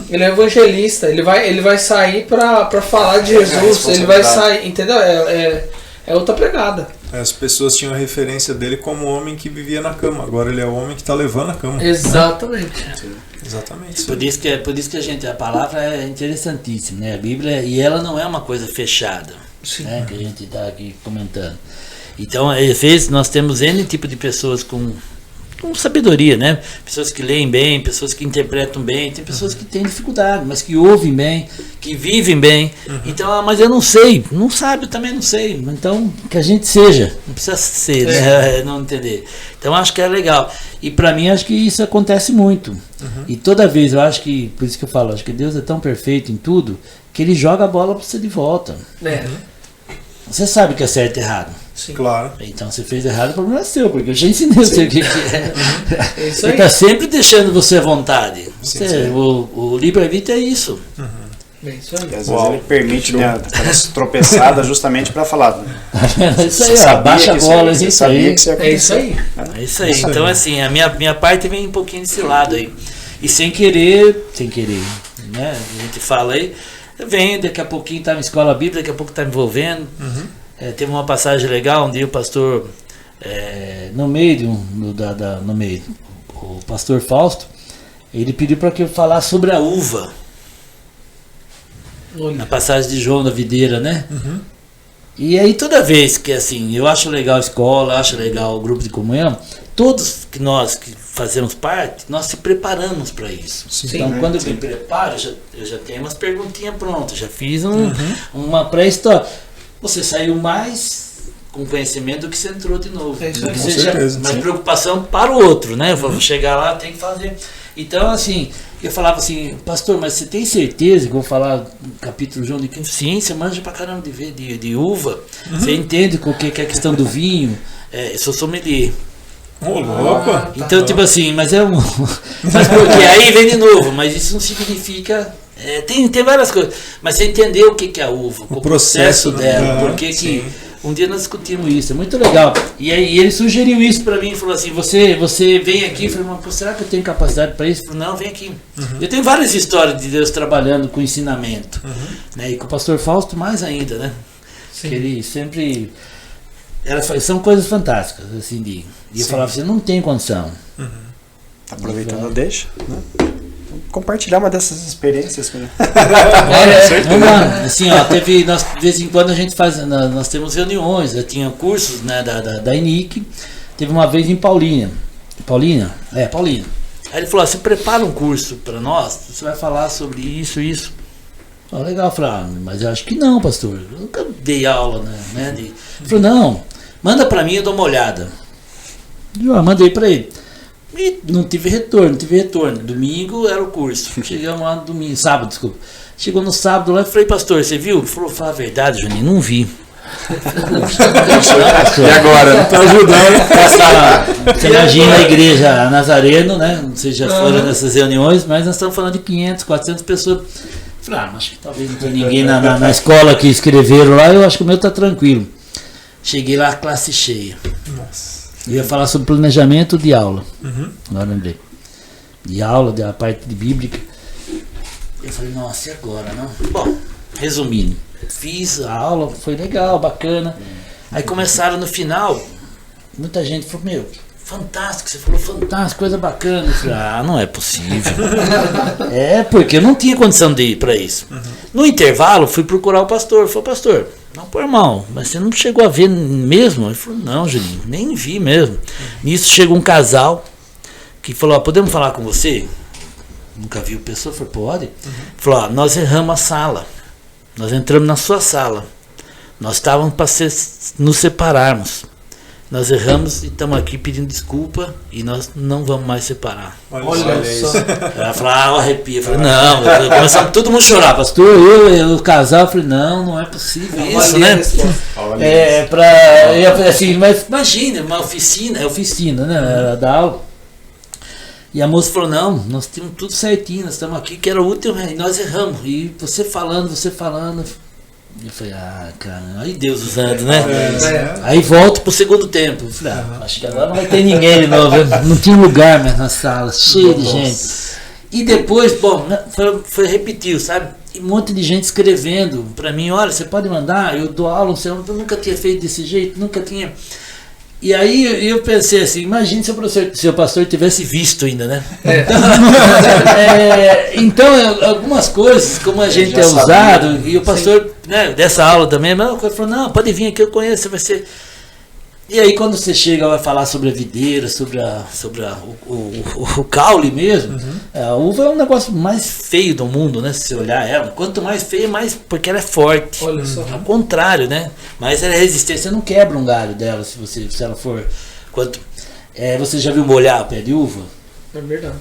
Ele é um evangelista. Ele vai sair para falar de Jesus. Ele vai sair, entendeu? É outra pegada. As pessoas tinham a referência dele como o homem que vivia na cama. Agora ele é o homem que está levando a cama. Exatamente. Exatamente. Por isso que a palavra é interessantíssima, né? A Bíblia, e ela não é uma coisa fechada, né? Que a gente está aqui comentando. Então, às vezes, nós temos N tipo de pessoas com sabedoria, né? Pessoas que leem bem, pessoas que interpretam bem, tem pessoas que têm dificuldade, mas que ouvem bem, que vivem bem. Então, mas eu não sei, não sabe, eu também não sei. Então, que a gente seja, não precisa ser, né? Não entender. Então, acho que é legal. E para mim, acho que isso acontece muito. E toda vez, eu acho que, por isso que eu falo, acho que Deus é tão perfeito em tudo, que Ele joga a bola para você de volta. Você sabe o que é certo e errado. Sim. Claro. Então, você fez errado, o problema é seu, porque eu já ensinei você o que é. Isso Ele aí. está sempre deixando você à vontade. Sim. O livre-arbítrio é isso. É isso aí. E às vezes ele permite, né, aquelas tropeçadas justamente para falar. É isso aí, ó, baixa a bola, é isso aí. É isso aí. É isso aí. Então, assim, a minha parte vem um pouquinho desse lado aí. E sem querer, né? A gente fala aí, vem, daqui a pouquinho tá na escola bíblica, daqui a pouco tá me envolvendo. Teve uma passagem legal, um dia o pastor, no meio, o pastor Fausto, ele pediu para que eu falasse sobre a uva. Na passagem de João da videira, né? E aí toda vez que assim, eu acho legal a escola, acho legal o grupo de comunhão, todos que nós que fazemos parte, nós se preparamos para isso. Sim. Então quando eu me preparo, eu já tenho umas perguntinhas prontas, já fiz uma pré-história. Você saiu mais com conhecimento do que você entrou de novo. É isso aí. Com certeza. Mas preocupação para o outro, né? Eu vou chegar lá, tem que fazer. Então, assim, eu falava assim, pastor, mas você tem certeza que eu vou falar no capítulo João de 15? Sim, você manja pra caramba de uva. Você entende o que é a questão do vinho. Eu sou sommelier. Ô, louco! Então, tipo assim, mas mas porque aí vem de novo, mas isso não significa. Tem várias coisas. Mas você entendeu o que é a uva, o processo dela, porque que. Um dia nós discutimos isso, é muito legal. E aí ele sugeriu isso para mim, falou assim, você vem aqui, eu falei, mas será que eu tenho capacidade para isso? Eu falei, não, vem aqui. Eu tenho várias histórias de Deus trabalhando com ensinamento. Né? E com o pastor Fausto mais ainda, né? Sim. Que ele sempre... são coisas fantásticas, assim, e eu falava assim, não tem condição. Aproveitando, deixa, né? Compartilhar uma dessas experiências. Né? Assim, ó, de vez em quando a gente faz, nós temos reuniões, eu tinha cursos, né, da ENIC, teve uma vez em Paulínia. Aí ele falou, você prepara um curso para nós, você vai falar sobre isso. Legal, eu falei, mas eu acho que não, pastor, eu nunca dei aula, né? Ele falou, não, manda para mim, eu dou uma olhada. Eu mandei para ele. E não tive retorno. Domingo era o curso. Chegamos lá no sábado, desculpa. Chegou no sábado lá e falei, pastor, você viu? Ele falou, fala a verdade, Juninho, não vi. E agora? Tá ajudando. Você imagina a igreja Nazareno, né? Não sei se já foram nessas reuniões, mas nós estamos falando de 500, 400 pessoas. Falei, mas acho que talvez não tenha ninguém na escola que escreveram lá, eu acho que o meu tá tranquilo. Cheguei lá, classe cheia. Nossa. Eu ia falar sobre planejamento de aula. Agora lembrei. De aula, da parte de bíblica. Eu falei, nossa, e agora, não? Bom, resumindo, fiz a aula, foi legal, bacana. Aí começaram no final, muita gente falou, meu, fantástico, você falou fantástico, coisa bacana. Eu falei, não é possível. Porque eu não tinha condição de ir para isso. No intervalo, fui procurar o pastor. Falei, pastor, não, pô, irmão, mas você não chegou a ver mesmo? Ele falou, não, Juninho, nem vi mesmo. Nisso chegou um casal que falou, podemos falar com você? Nunca vi o pessoa, falei, pode? Falou, nós erramos a sala. Nós entramos na sua sala. Nós estávamos para nos separarmos. Nós erramos e estamos aqui pedindo desculpa e nós não vamos mais separar. Olha isso. Ela falou, arrepia. Eu falei, não, começamos todo mundo a chorar. Pastor, eu, o casal, eu falei, não é possível isso, né? Assim, mas imagina, uma oficina, né? Era da aula. E a moça falou, não, nós temos tudo certinho, nós estamos aqui, que era o último, e nós erramos. E você falando. Eu falei, cara, aí Deus usando, né? Aí volto pro segundo tempo. Eu falei, acho que agora não vai ter ninguém de novo. Não tinha lugar mais na sala, cheio de gente. E depois, bom, foi repetiu, sabe? E um monte de gente escrevendo pra mim, olha, você pode mandar, eu dou aula, eu nunca tinha feito desse jeito, nunca tinha. E aí eu pensei assim, imagine se o pastor tivesse visto ainda, né? Então, algumas coisas, como a gente é usado, e o pastor, né, dessa aula também, mas ele falou, não, pode vir aqui, eu conheço, você vai ser... E aí quando você chega, vai falar sobre a videira, sobre o caule mesmo, a uva é um negócio mais feio do mundo, né? Se você olhar ela, quanto mais feia, mais porque ela é forte. Olha só. Ao contrário, né? Mas ela é resistente, você não quebra um galho dela se ela for... você já viu molhar o pé de uva? É verdade.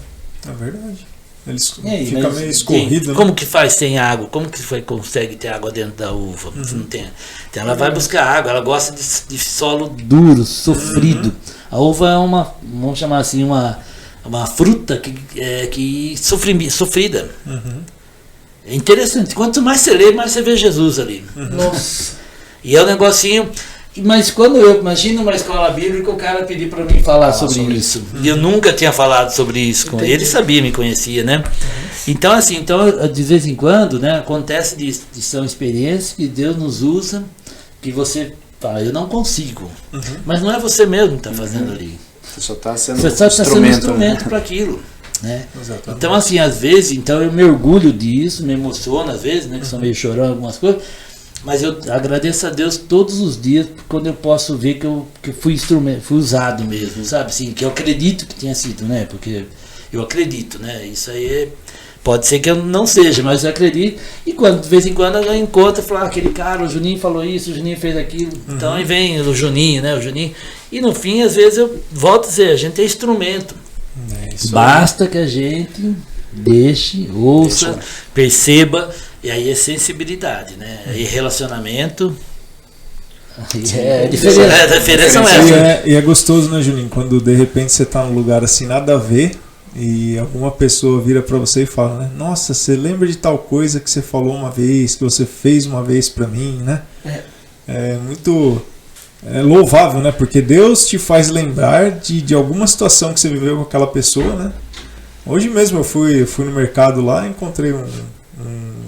É verdade. Eles aí, fica meio escorrido, né? Como que faz sem água? Como que consegue ter água dentro da uva? Não tem. Então ela vai buscar água, ela gosta de solo duro, sofrido. A uva é vamos chamar assim, uma fruta que sofrida. É interessante. Quanto mais você lê, mais você vê Jesus ali. Nossa. E é um negocinho... Mas quando eu imagino uma escola bíblica, o cara pedir para mim falar sobre isso. E eu nunca tinha falado sobre isso com ele. Ele sabia, me conhecia, né? Então, assim, de vez em quando, né, acontece são experiências que Deus nos usa, que você fala, eu não consigo. Mas não é você mesmo que está fazendo ali. Você só está sendo um instrumento para aquilo. Né? Então, assim, às vezes, eu me orgulho disso, me emociono às vezes, né, que sou meio chorão algumas coisas. Mas eu agradeço a Deus todos os dias quando eu posso ver que eu fui usado mesmo, sabe? Assim, que eu acredito que tenha sido, né? Porque eu acredito, né? Isso aí pode ser que eu não seja, mas eu acredito. E de vez em quando eu encontro e falo, aquele cara, o Juninho falou isso, o Juninho fez aquilo. Então aí vem o Juninho, né? O Juninho. E no fim, às vezes eu volto a dizer, a gente é instrumento. Basta que a gente deixe, ouça, perceba. E aí é sensibilidade, né? E relacionamento. É diferença e é gostoso, né, Juninho? Quando de repente você tá num lugar assim, nada a ver, e alguma pessoa vira pra você e fala, né? Nossa, você lembra de tal coisa que você falou uma vez, que você fez uma vez pra mim, né? É muito louvável, né? Porque Deus te faz lembrar de alguma situação que você viveu com aquela pessoa, né? Hoje mesmo eu fui no mercado lá e encontrei um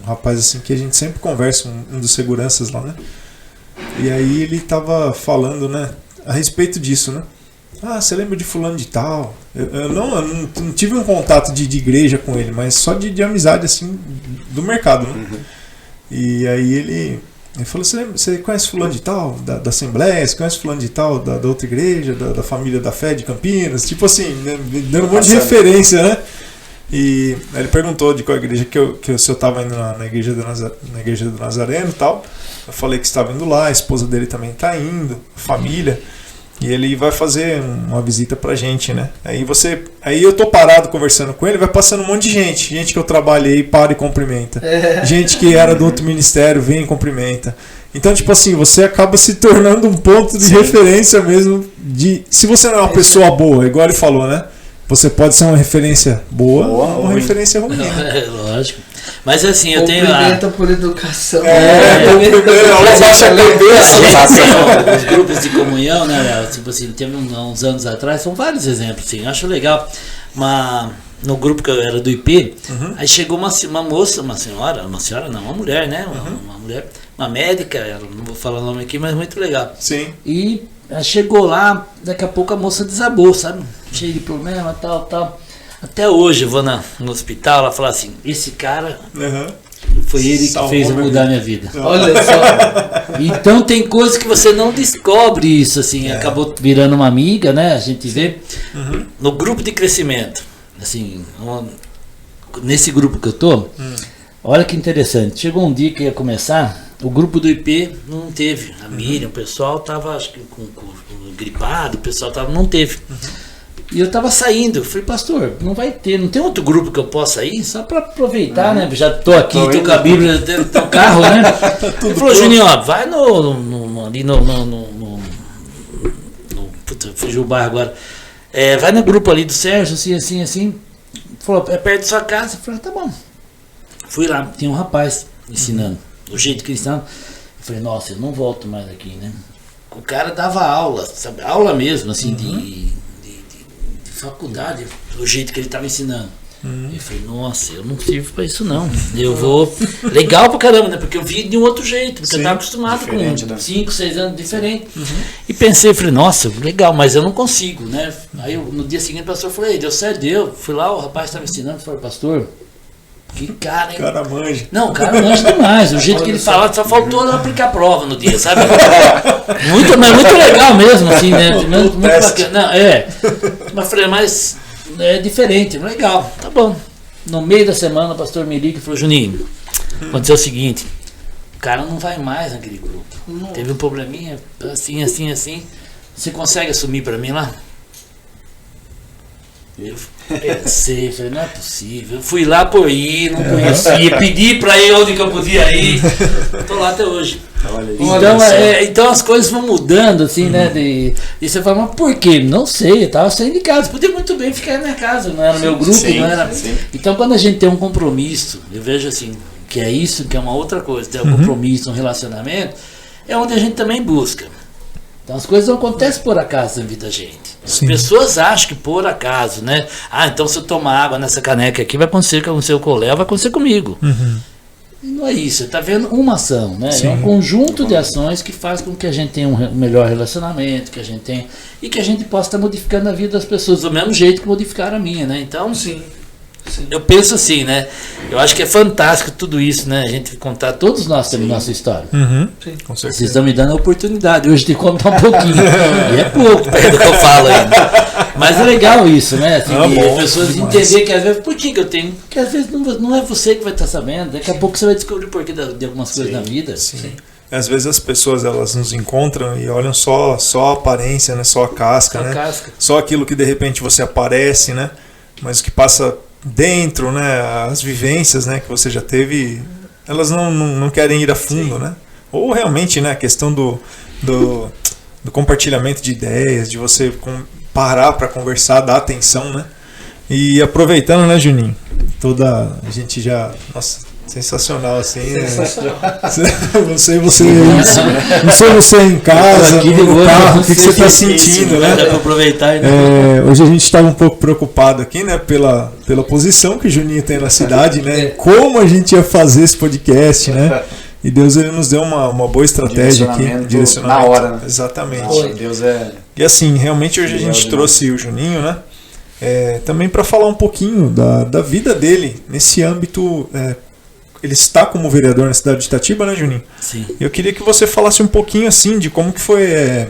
rapaz assim que a gente sempre conversa, um dos seguranças lá, né? E aí ele tava falando, né, a respeito disso, né? Você lembra de fulano de tal? Eu não tive um contato de igreja com ele, mas só de amizade assim do mercado, né? E aí ele falou, você conhece fulano de tal da Assembleia? Você conhece fulano de tal da outra igreja, da família da Fé de Campinas? Tipo assim, né, dando um monte de referência, né? E ele perguntou de qual igreja que eu estava indo na igreja do Nazareno e tal. Eu falei que estava indo lá, a esposa dele também está indo, família. E ele vai fazer uma visita pra gente, né? Aí eu tô parado conversando com ele, vai passando um monte de gente que eu trabalhei, para e cumprimenta. Gente que era do outro ministério, vem e cumprimenta. Então, tipo assim, você acaba se tornando um ponto de referência mesmo se você não é uma pessoa boa, igual ele falou, né? Você pode ser uma referência boa ou uma referência ruim. Lógico. Mas assim, eu tenho. Cumprimenta por educação. Os grupos de comunhão, né, Léo? Tipo assim, teve uns anos atrás, são vários exemplos, assim, eu acho legal. No grupo que eu era do IP, aí chegou uma moça, uma mulher, né? Uma mulher, uma médica, não vou falar o nome aqui, mas muito legal. Sim. E ela chegou lá, daqui a pouco a moça desabou, sabe? Cheio de problema, tal. Até hoje eu vou no hospital, ela fala assim, esse cara foi ele que fez eu mudar minha vida. Olha só. Então tem coisas que você não descobre isso, assim, acabou virando uma amiga, né? A gente vê no grupo de crescimento, assim, nesse grupo que eu tô, olha que interessante, chegou um dia que ia começar, o grupo do IP não teve, a Miriam, o pessoal tava, acho que com gripado, o pessoal não teve. E eu tava saindo, eu falei, pastor, não tem outro grupo que eu possa ir? Só para aproveitar, né? Já tô aqui, tô com a Bíblia dentro do carro, né? Ele falou, Juninho, ó, vai ali puta, fugiu o bairro agora. vai no grupo ali do Sérgio, assim. Falou, é perto da sua casa. Eu falei, tá bom. Fui lá, tinha um rapaz ensinando, do jeito que ele ensinava. Eu falei, nossa, eu não volto mais aqui, né? O cara dava aula, sabe? Aula mesmo, assim, de faculdade, do jeito que ele estava ensinando. Eu falei, nossa, eu não sirvo pra isso não. Eu vou. Legal pra caramba, né? Porque eu vi de um outro jeito, porque eu estava acostumado com 5, 6 anos diferente. E pensei, falei, nossa, legal, mas eu não consigo, né? Aí no dia seguinte o pastor falou, deu certo, deu. Fui lá, o rapaz estava ensinando, falei, pastor, que cara, hein? Cara manja. Não, o cara manja demais. O jeito que ele falava, só faltou aplicar prova no dia, sabe? Mas muito legal mesmo, assim, né? Muito bacana. Não, mas falei, mas é diferente, legal, tá bom. No meio da semana o pastor me liga e falou, Juninho, aconteceu o seguinte, o cara não vai mais naquele grupo. Teve um probleminha, assim. Você consegue assumir pra mim lá? Eu pensei, falei, não é possível. Eu fui lá por ir, não conhecia, pedi pra ir onde que eu podia ir. Tô lá até hoje. Então as coisas vão mudando, assim, né? E você fala, mas por quê? Não sei, eu tava saindo de casa. Podia muito bem ficar na minha casa, não era no meu grupo, não era. Então quando a gente tem um compromisso, eu vejo assim, que é isso, que é uma outra coisa, ter um compromisso, um relacionamento, é onde a gente também busca. Então as coisas não acontecem por acaso na vida da gente. As pessoas acham que por acaso, né? Então se eu tomar água nessa caneca aqui, vai acontecer com o seu colega, vai acontecer comigo. E não é isso, você está vendo uma ação, né? É um conjunto de ações que faz com que a gente tenha um melhor relacionamento, que a gente tenha, e que a gente possa estar modificando a vida das pessoas do mesmo jeito que modificaram a minha, né? Então, eu penso assim, né? Eu acho que é fantástico tudo isso, né? A gente contar, todos nós temos nossa história. Com certeza. Vocês estão me dando a oportunidade hoje de contar um pouquinho. E é pouco perto do que eu falo ainda. Mas é legal isso, né? Assim, as pessoas entenderem que às vezes, por que eu tenho? Porque às vezes não é você que vai estar sabendo. Daqui a pouco você vai descobrir o porquê de algumas coisas na vida. Às vezes as pessoas elas nos encontram e olham só a aparência, né? Só a casca, né? Só aquilo que de repente você aparece, né? Mas o que passa dentro, né, as vivências, né, que você já teve, elas não querem ir a fundo, né? Ou realmente, né, a questão do compartilhamento de ideias, de você parar para conversar, dar atenção, né? E aproveitando, né, Juninho, a gente já, nossa, sensacional, assim. Sensacional. Não sei você em casa, no carro, o que você está sentindo, né? Dá para aproveitar. Hoje a gente estava um pouco preocupado aqui, né? Pela posição que o Juninho tem na cidade, né? Como a gente ia fazer esse podcast, né? E Deus ele nos deu uma boa estratégia aqui. Direcionamento. Na hora, né? Exatamente. Deus E assim, realmente hoje a gente trouxe o Juninho, né? Também para falar um pouquinho da vida dele nesse âmbito. Ele está como vereador na cidade de Itatiba, né, Juninho? Sim. Eu queria que você falasse um pouquinho assim de como que foi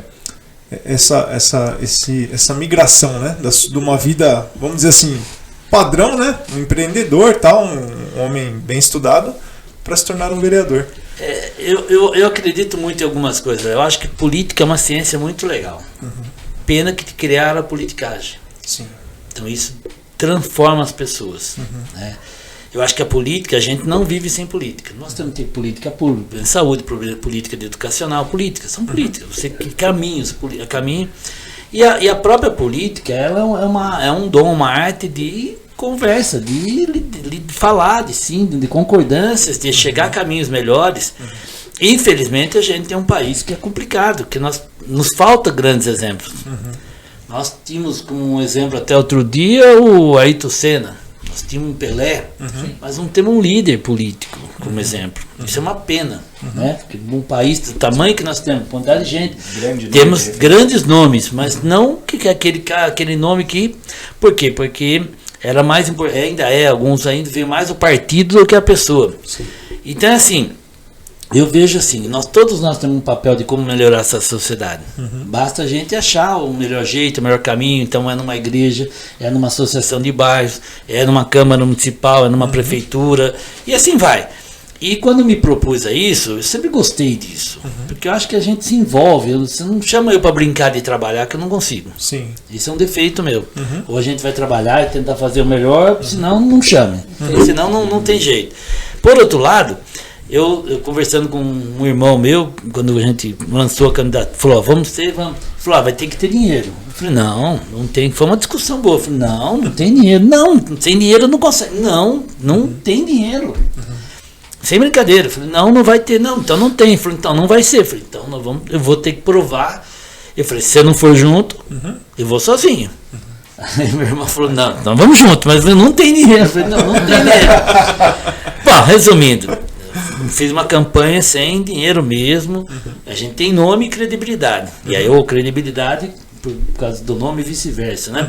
essa migração, né, de uma vida, vamos dizer assim, padrão, né, um empreendedor, tal, um homem bem estudado, para se tornar um vereador. Eu acredito muito em algumas coisas. Eu acho que política é uma ciência muito legal. Pena que criaram a politicagem. Sim. Então isso transforma as pessoas, né? Eu acho que a política, a gente não vive sem política. Nós temos que ter política pública, saúde, política educacional, política, são políticas. Você caminho. E a própria política, ela é um dom, uma arte de conversa, de falar, de concordâncias, de chegar a caminhos melhores. Infelizmente, a gente tem um país que é complicado, que nos falta grandes exemplos. Nós tínhamos como um exemplo até outro dia o Ayrton Senna. Nós tínhamos um Pelé, mas não temos um líder político como exemplo. Isso é uma pena, né? Porque um país do tamanho que nós temos, quantidade de gente, temos grandes nomes, mas não que aquele nome que... Por quê? Porque era mais importante, alguns ainda veem mais o partido do que a pessoa. Então, assim, eu vejo assim, todos nós temos um papel de como melhorar essa sociedade. Basta a gente achar o melhor jeito, o melhor caminho. Então é numa igreja, é numa associação de bairros, é numa Câmara Municipal, é numa prefeitura, e assim vai. E quando me propus a isso, eu sempre gostei disso, porque eu acho que a gente se envolve. Você não chama eu para brincar de trabalhar, que eu não consigo. Sim. Isso é um defeito meu. Ou a gente vai trabalhar e tentar fazer o melhor, senão não chame. Senão não tem jeito. Por outro lado, eu conversando com um irmão meu, quando a gente lançou a candidatura, falou, vamos Falou, vai ter que ter dinheiro. Eu falei, não tem. Foi uma discussão boa. Eu falei, não tem dinheiro. Não, sem dinheiro não consegue. Não tem dinheiro. Sem brincadeira. Eu falei, não vai ter, não. Então não tem. Eu falei, então não vai ser. Eu falei, então eu vou ter que provar. Eu falei, se você não for junto, eu vou sozinho. Aí meu irmão falou, não, vamos junto, mas não tem dinheiro. Eu falei, não tem dinheiro. Bom, resumindo, fiz uma campanha sem dinheiro mesmo. A gente tem nome e credibilidade. E aí, credibilidade por causa do nome e vice-versa, né?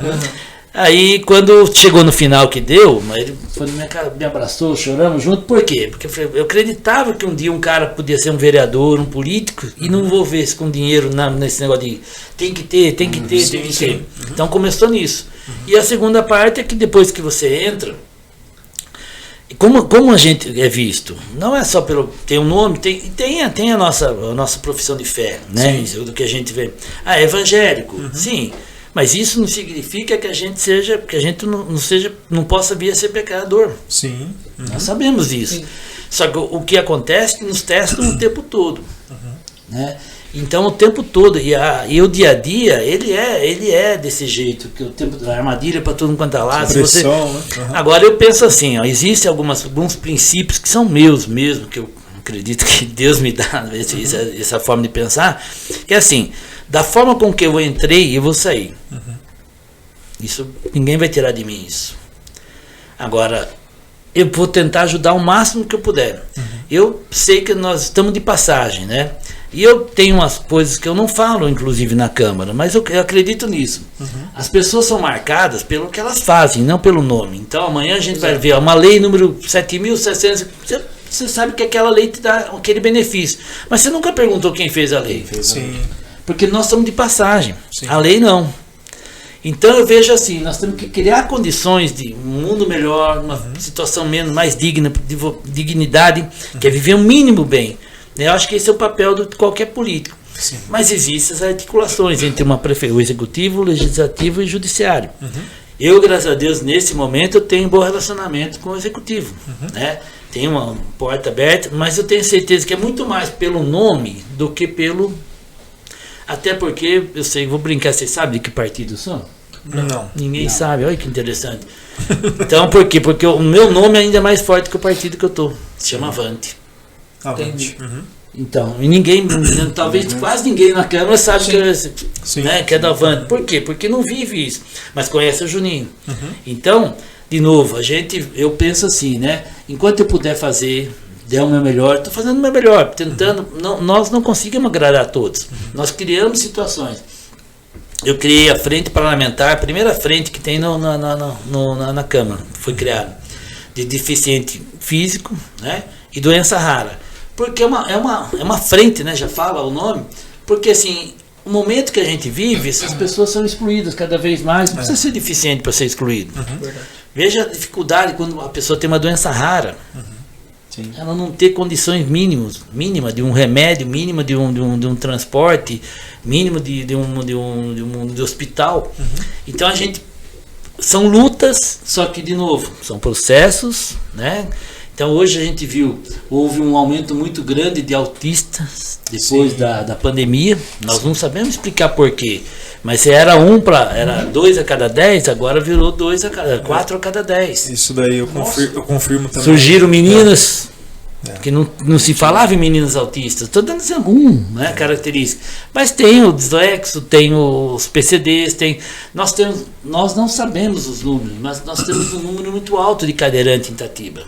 Aí, quando chegou no final que deu, ele foi na minha cara, me abraçou, choramos junto. Por quê? Porque eu acreditava que um dia um cara podia ser um vereador, um político, e não envolver-se com dinheiro nesse negócio de tem que ter. Então, começou nisso. E a segunda parte é que depois que você entra, como a gente é visto, não é só pelo tem um nome, tem a nossa profissão de fé, né? Isso do que a gente vê. É evangélico, sim. Mas isso não significa que a gente não possa vir a ser pecador. Sim. Nós sabemos disso. Sim. Só que o que acontece é que nos testam o tempo todo. Né? Então o tempo todo, e o dia a dia, ele é desse jeito, que o tempo da armadilha para todo mundo quanto é lado. Agora eu penso assim, existem alguns princípios que são meus mesmo, que eu acredito que Deus me dá essa forma de pensar, que é assim, da forma com que eu entrei, eu vou sair. Isso, ninguém vai tirar de mim isso. Agora, eu vou tentar ajudar o máximo que eu puder. Eu sei que nós estamos de passagem, né? E eu tenho umas coisas que eu não falo, inclusive, na Câmara, mas eu acredito nisso. As pessoas são marcadas pelo que elas fazem, não pelo nome. Então, amanhã a gente vai ver uma lei número 7.700... Você sabe que aquela lei te dá aquele benefício. Mas você nunca perguntou quem fez a lei. Sim. Porque nós estamos de passagem. Sim. A lei não. Então eu vejo assim, nós temos que criar condições de um mundo melhor, uma situação mais digna, de dignidade, que é viver um mínimo bem. Eu acho que esse é o papel de qualquer político. Sim. Mas existem as articulações entre o executivo, o legislativo e o judiciário. Eu, graças a Deus, nesse momento, eu tenho um bom relacionamento com o executivo. Né? Tenho uma porta aberta, mas eu tenho certeza que é muito mais pelo nome do que pelo... Até porque, eu sei, vou brincar, vocês sabem de que partido eu sou? Não. Ninguém sabe, olha que interessante. Então, por quê? Porque o meu nome é ainda mais forte que o partido que eu estou. Se chama Avante. Avante. Então, e ninguém, talvez quase ninguém na Câmara sabe que é da Avante. Por quê? Porque não vive isso, mas conhece o Juninho. Então, de novo, eu penso assim, né? Enquanto eu puder fazer, der o meu melhor, estou fazendo o meu melhor, tentando. Nós não conseguimos agradar a todos. Nós criamos situações. Eu criei a frente parlamentar, a primeira frente que tem na Câmara, foi criada, de deficiente físico, né? E doença rara. Porque é uma frente, né? Já fala o nome. Porque assim, o momento que a gente vive, essas pessoas são excluídas cada vez mais. Não precisa ser deficiente para ser excluído. Veja a dificuldade quando a pessoa tem uma doença rara. Ela não ter condições mínimas de um remédio, mínima de um transporte, mínimo de um hospital. Então são lutas, só que de novo, são processos, né? Então hoje a gente viu, houve um aumento muito grande de autistas depois da pandemia. Nós não sabemos explicar por quê. Mas se era 2 a cada 10, agora virou 4 a cada 10. Isso daí eu confirmo também. Surgiram meninas que não se falava em meninas autistas. Estou dando né, característica. Mas tem o dislexo, tem os PCDs, nós não sabemos os números, mas nós temos um número muito alto de cadeirante em Itatiba.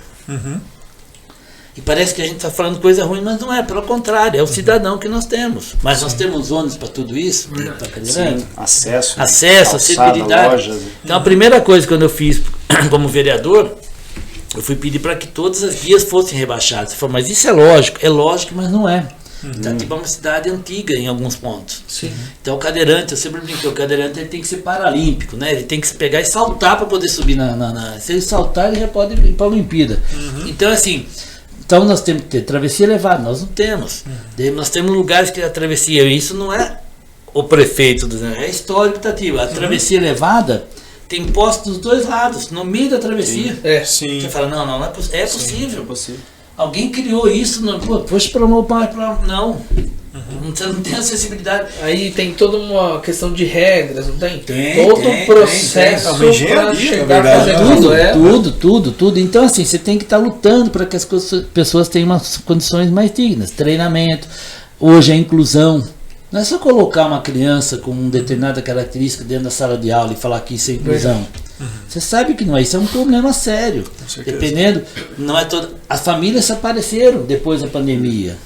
E parece que a gente está falando coisa ruim, mas não é, pelo contrário, é o cidadão que nós temos. Mas nós temos ônibus para tudo isso, para cadeirante. Acesso, acessibilidade. Lojas. Então a primeira coisa que eu fiz como vereador, eu fui pedir para que todas as vias fossem rebaixadas. Eu falei, mas isso é lógico, mas não é. Itatiba é uma cidade antiga em alguns pontos. Então o cadeirante, eu sempre brinquei, o cadeirante ele tem que ser paralímpico, né? Ele tem que se pegar e saltar para poder subir se ele saltar, ele já pode ir para a Olimpíada. Então assim, nós temos que ter travessia elevada, nós não temos. Nós temos lugares que a travessia, isso não é o prefeito, é histórico Itatiba. A travessia elevada tem postos dos dois lados, no meio da travessia. Você fala, não é possível. Alguém criou isso, poxa, para não. Você não tem acessibilidade. Aí tem toda uma questão de regras, não tem? Tem, todo tem, o processo tem. É uma engenharia, pra na chegar a verdade, fazer Tudo. Então, assim, você tem que estar lutando para que as pessoas tenham umas condições mais dignas. Treinamento. Hoje a inclusão. Não é só colocar uma criança com uma determinada característica dentro da sala de aula e falar que isso é inclusão. Você sabe que não é. Isso é um problema sério. Dependendo, não é toda. As famílias se apareceram depois da pandemia.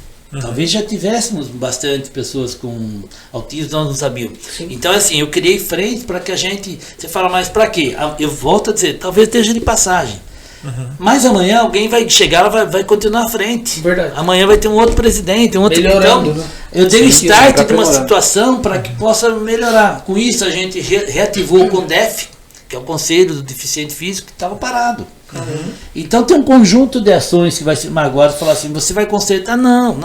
Talvez já tivéssemos bastante pessoas com autismo, nós não sabíamos. Sim. Então, assim, eu criei frente para que a gente. Você fala, mas para quê? Eu volto a dizer, talvez esteja de passagem. Mas amanhã alguém vai chegar, vai continuar à frente. Verdade. Amanhã vai ter um outro presidente, um outro. Melhorando, Então, né? eu dei o start vai de uma aprimorar. situação para que possa melhorar. Com isso, a gente reativou o CONDEF, que é o Conselho do Deficiente Físico, que estava parado. Então tem um conjunto de ações que vai ser. Mas agora falar assim, você vai consertar? Não.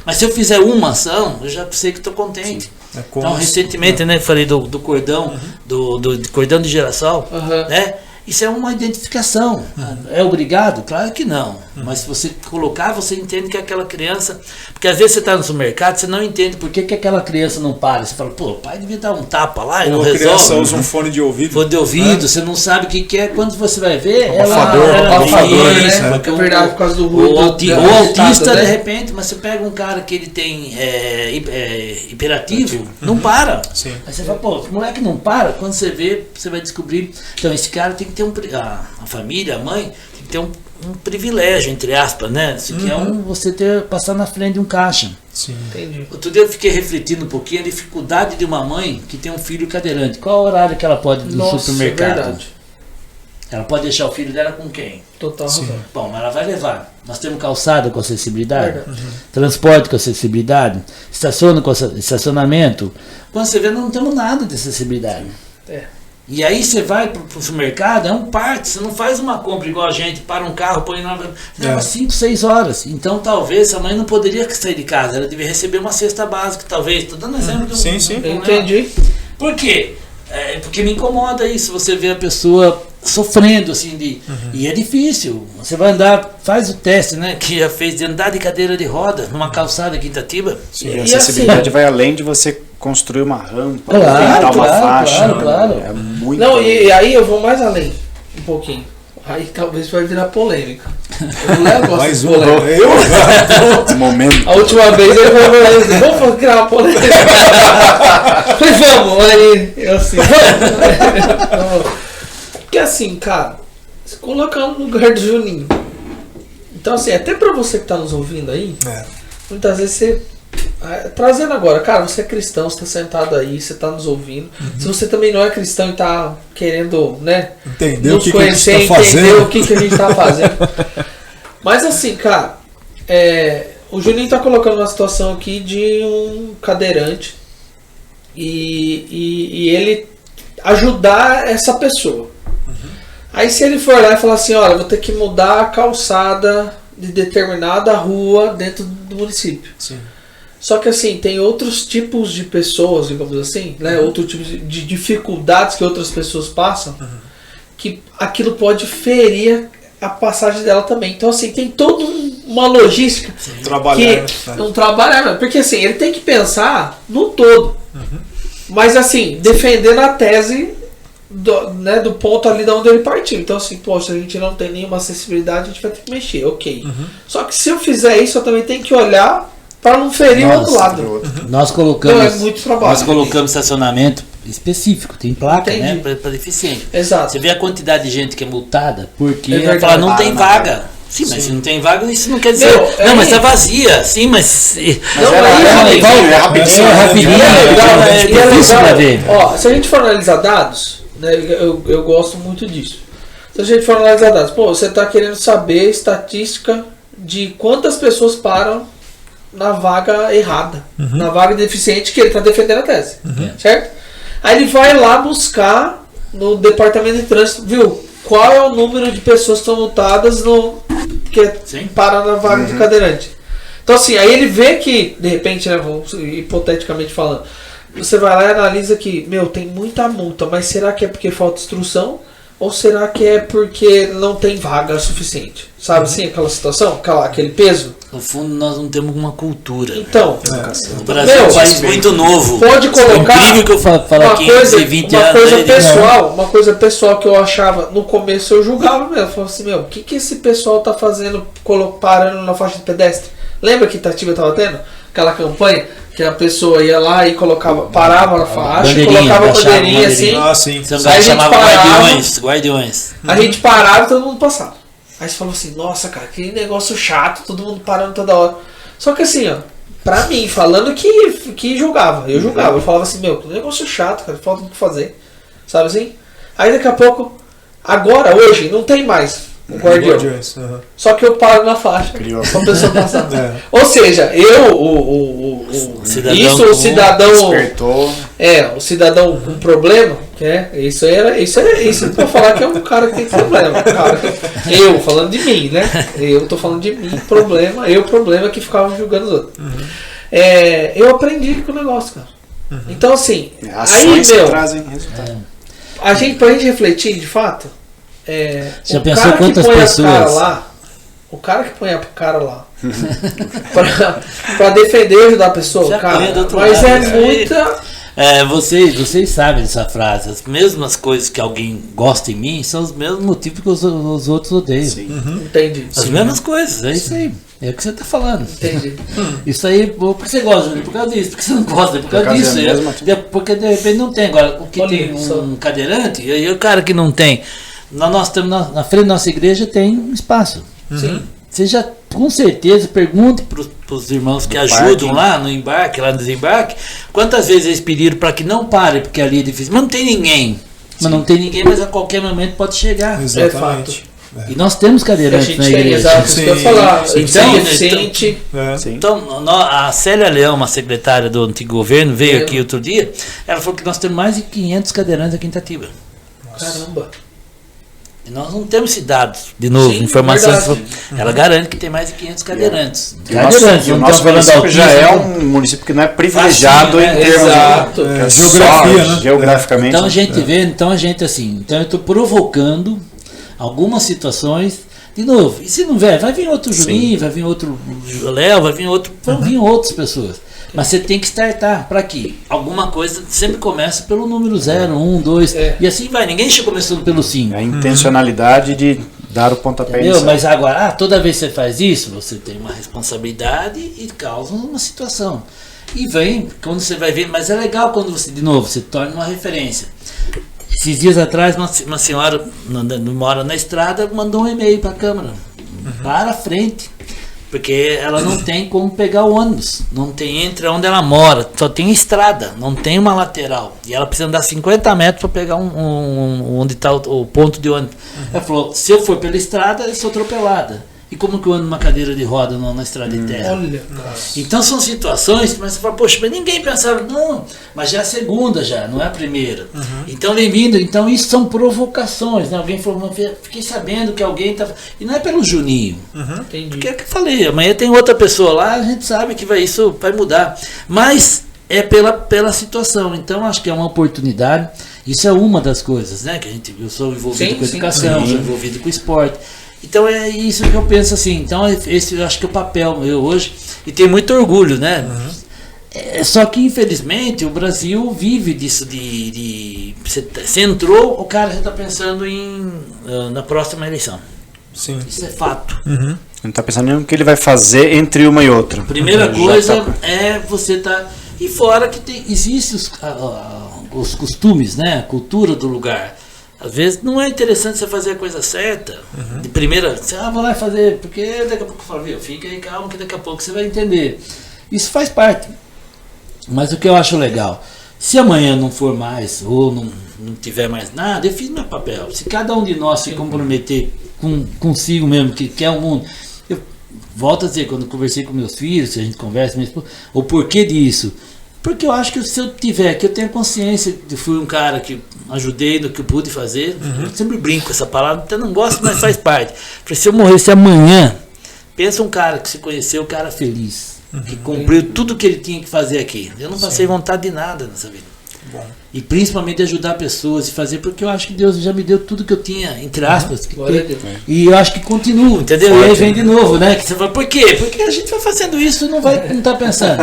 Mas se eu fizer uma ação, eu já sei que estou contente. Então, recentemente, né, falei do cordão, do cordão de girassol, né? Isso é uma identificação. É obrigado? Claro que não. Mas se você colocar, você entende que aquela criança. Porque às vezes você está no supermercado, você não entende por que aquela criança não para. Você fala, pô, o pai devia dar um tapa lá e não resolve. A criança usa um fone de ouvido. Fone de ouvido, você não sabe o que é. Quando você vai ver, Abafador, né? É verdade, por causa do o autista, né? de repente, mas você pega um cara que ele tem hiperativo, não para. Sim. Aí você fala, pô, o moleque não para. Quando você vê, você vai descobrir. Então, esse cara tem que ter a família, a mãe, tem que ter um privilégio, entre aspas, né? Isso aqui é você passar na frente de um caixa. Sim. Entendi. Outro dia eu fiquei refletindo um pouquinho a dificuldade de uma mãe que tem um filho cadeirante. Qual o horário que ela pode ir no Nossa, supermercado? verdade. Ela pode deixar o filho dela com quem? Total razão. Bom, mas ela vai levar. Nós temos calçada com acessibilidade, Verdade. transporte com acessibilidade, estacionamento. Quando você vê, não temos nada de acessibilidade. É. E aí você vai pro supermercado, é um parte, você não faz uma compra igual a gente, para um carro, põe na... Leva 5, 6 horas. Então talvez a mãe não poderia sair de casa, ela deveria receber uma cesta básica, talvez. Estou dando exemplo de um... Sim, sim. Entendi. Por quê? Porque me incomoda isso, você vê a pessoa sofrendo, assim, e é difícil. Você vai andar, faz o teste, né, que já fez de andar de cadeira de roda numa calçada aqui em Itatiba. Sim, e a acessibilidade vai além de você construir uma rampa, Claro, pintar uma claro, faixa. claro. É muito. Não, e aí eu vou mais além, um pouquinho. Aí talvez vai virar polêmica. O Léo gosta Mais de um. polêmica. momento. A última vez ele foi falar assim, vamos criar uma polêmica. Falei, vamos, aí eu assim. Porque assim, cara, se colocando no lugar do Juninho. Então assim, até pra você que tá nos ouvindo aí, muitas vezes você... Trazendo agora, cara, você é cristão, você tá sentado aí, você tá nos ouvindo. Se você também não é cristão e tá querendo, né, Entender nos o que conhecer, a gente tá entender fazendo. o que a gente tá fazendo. Mas assim, cara, o Juninho tá colocando uma situação aqui de um cadeirante e ele ajudar essa pessoa. Aí se ele for lá e falar assim, olha, vou ter que mudar a calçada de determinada rua dentro do município. Sim. Só que assim, tem outros tipos de pessoas, digamos assim, né? Outros tipos de dificuldades que outras pessoas passam, que aquilo pode ferir a passagem dela também. Então assim, tem toda uma logística Trabalhar. que não trabalha, porque assim, ele tem que pensar no todo. Mas assim, defendendo a tese do ponto ali de onde ele partiu. Então assim, poxa, a gente não tem nenhuma acessibilidade, a gente vai ter que mexer, ok. Só que se eu fizer isso, eu também tenho que olhar para não ferir o outro lado. Nós colocamos, Então, é muito trabalho. nós colocamos estacionamento específico, tem placa, Entendi. né, para deficiente. Exato. Você vê a quantidade de gente que é multada porque É ela fala, verdade. não tem Não, vaga. Sim, mas se não tem vaga, isso não quer dizer. Não, Não, mas tá vazia. Sim, mas. Não, era- aí, era rapidinho, igual, rapidinho. rapidinho, E é legal, é e é difícil legal. pra ver. Ó, se a gente for analisar dados, né, eu gosto muito disso. Se a gente for analisar dados, pô, você está querendo saber estatística de quantas pessoas param na vaga errada, na vaga deficiente que ele está defendendo a tese, certo? Aí ele vai lá buscar no departamento de trânsito, viu? Qual é o número de pessoas que estão multadas que Sim. param na vaga de cadeirante? Então assim, aí ele vê que, de repente, né, vamos, hipoteticamente falando, você vai lá e analisa que, tem muita multa, mas será que é porque falta instrução? Ou será que é porque não tem vaga suficiente? Sabe assim, aquela situação, aquele peso? No fundo, nós não temos uma cultura. Então, o Brasil é um país muito novo. Pode colocar incrível que eu falo aqui em 20 anos. Uma coisa pessoal que eu achava, no começo eu julgava mesmo. Eu falava assim, o que esse pessoal tá fazendo parando na faixa de pedestre? Lembra que Itatiba tava tendo aquela campanha? Que a pessoa ia lá e parava na faixa, colocava a bandeirinha assim. Ah, sim. Aí chamava guardiões. A gente parava e todo mundo passava. Aí você falou assim, nossa, cara, que negócio chato, todo mundo parando toda hora. Só que assim, ó, pra mim, falando que julgava, eu julgava, eu falava assim, que negócio chato, cara, falta o que fazer, sabe assim? Aí daqui a pouco, agora, hoje, não tem mais o guardião. Só que eu paro na faixa, pra pessoa passar. Ou seja, o cidadão despertou. O cidadão com problema, isso pra falar que é um cara que tem problema. Cara. Eu, falando de mim, né? Eu tô falando de mim, problema que ficava julgando os outros. Eu aprendi com o negócio, cara. Então assim, ações que trazem resultado. Pra gente refletir de fato, já pensou quantas pessoas? O cara que põe a cara lá pra defender e ajudar a pessoa, já cara, mas é muita. Vocês sabem dessa frase. As mesmas coisas que alguém gosta em mim são os mesmos motivos que os outros odeiam. Entendi. As mesmas coisas, é isso aí. É o que você está falando. Entendi. Isso aí, por que você gosta, Júlio? Por causa disso. Por que você não gosta? Por causa disso. Porque de repente não tem. Agora, o que tem um cadeirante, e aí o cara que não tem. Nós temos na frente da nossa igreja tem um espaço. Sim. Você já, com certeza, pergunte para os irmãos que ajudam lá no embarque, lá no desembarque, quantas vezes eles pediram para que não pare, porque ali é difícil. Mas não tem ninguém. Mas não tem ninguém, mas a qualquer momento pode chegar. Exatamente. E nós temos cadeirantes na igreja. Isso que eu ia falar. Então, a Célia Leão, uma secretária do antigo governo, veio aqui outro dia. Ela falou que nós temos mais de 500 cadeirantes aqui em Itatiba. Caramba. E nós não temos esse dado, de novo, informações. Ela garante que tem mais de 500 cadeirantes. O nosso município já é um município que não é privilegiado em termos de geografia, né? Geograficamente. Então a gente vê, então eu estou provocando algumas situações. De novo, e se não vier, vai vir outro Juninho, vai vir outro Léo, vão vir outras pessoas. Mas você tem que startar para quê? Alguma coisa sempre começa pelo número 0, 1, 2 e assim vai. Ninguém chega começando pelo 5. A intencionalidade de dar o pontapé inicial. Mas agora, toda vez que você faz isso, você tem uma responsabilidade e causa uma situação. E vem, quando você vai ver, mas é legal quando você, de novo, você torna uma referência. Esses dias atrás, uma senhora mora na estrada, mandou um e-mail para a Câmara. Para a frente. Porque ela não tem como pegar o ônibus. Não tem entre onde ela mora. Só tem estrada, não tem uma lateral. E ela precisa andar 50 metros para pegar onde está o ponto de ônibus. Ela falou, se eu for pela estrada, eu sou atropelada. E como que eu ando numa cadeira de roda na estrada de terra? Olha, então são situações que você fala, poxa, mas ninguém pensava, não, mas já é a segunda já, não é a primeira. Então bem-vindo, então isso são provocações, né? Alguém falou, fiquei sabendo que alguém tá. E não é pelo Juninho. Entendi. Porque é o que eu falei, amanhã tem outra pessoa lá, a gente sabe que isso vai mudar. Mas é pela situação. Então acho que é uma oportunidade. Isso é uma das coisas, né? Que eu sou envolvido com educação, sou envolvido com esporte. Então é isso que eu penso assim. Então esse eu acho que é o papel meu hoje. E tenho muito orgulho, né? Só que infelizmente o Brasil vive disso de você entrou, o cara já está pensando na próxima eleição. Sim. Isso é fato. Ele está pensando no que ele vai fazer entre uma e outra. Primeira coisa é você tá. E fora que existem os costumes, né? A cultura do lugar. Às vezes não é interessante você fazer a coisa certa. De primeira, você vou lá fazer, porque daqui a pouco eu falo, viu, fica aí, calma, que daqui a pouco você vai entender. Isso faz parte. Mas o que eu acho legal, se amanhã não for mais, ou não tiver mais nada, eu fiz meu papel. Se cada um de nós se comprometer consigo mesmo, que quer o mundo. Eu volto a dizer, quando eu conversei com meus filhos, se a gente conversa mesmo, o porquê disso. Porque eu acho que se eu tiver, que eu tenho consciência de fui um cara que ajudei no que eu pude fazer, eu sempre brinco com essa palavra, até não gosto, mas faz parte. Porque se eu morresse amanhã, pensa um cara que se conheceu, um cara feliz, que cumpriu tudo que ele tinha que fazer aqui. Eu não passei vontade de nada nessa vida. Bom. E principalmente ajudar pessoas e fazer, porque eu acho que Deus já me deu tudo que eu tinha, entre aspas. E eu acho que continuo, entendeu? Forte, e aí vem de novo, né? Que você fala, por quê? Porque a gente vai fazendo isso e não tá pensando.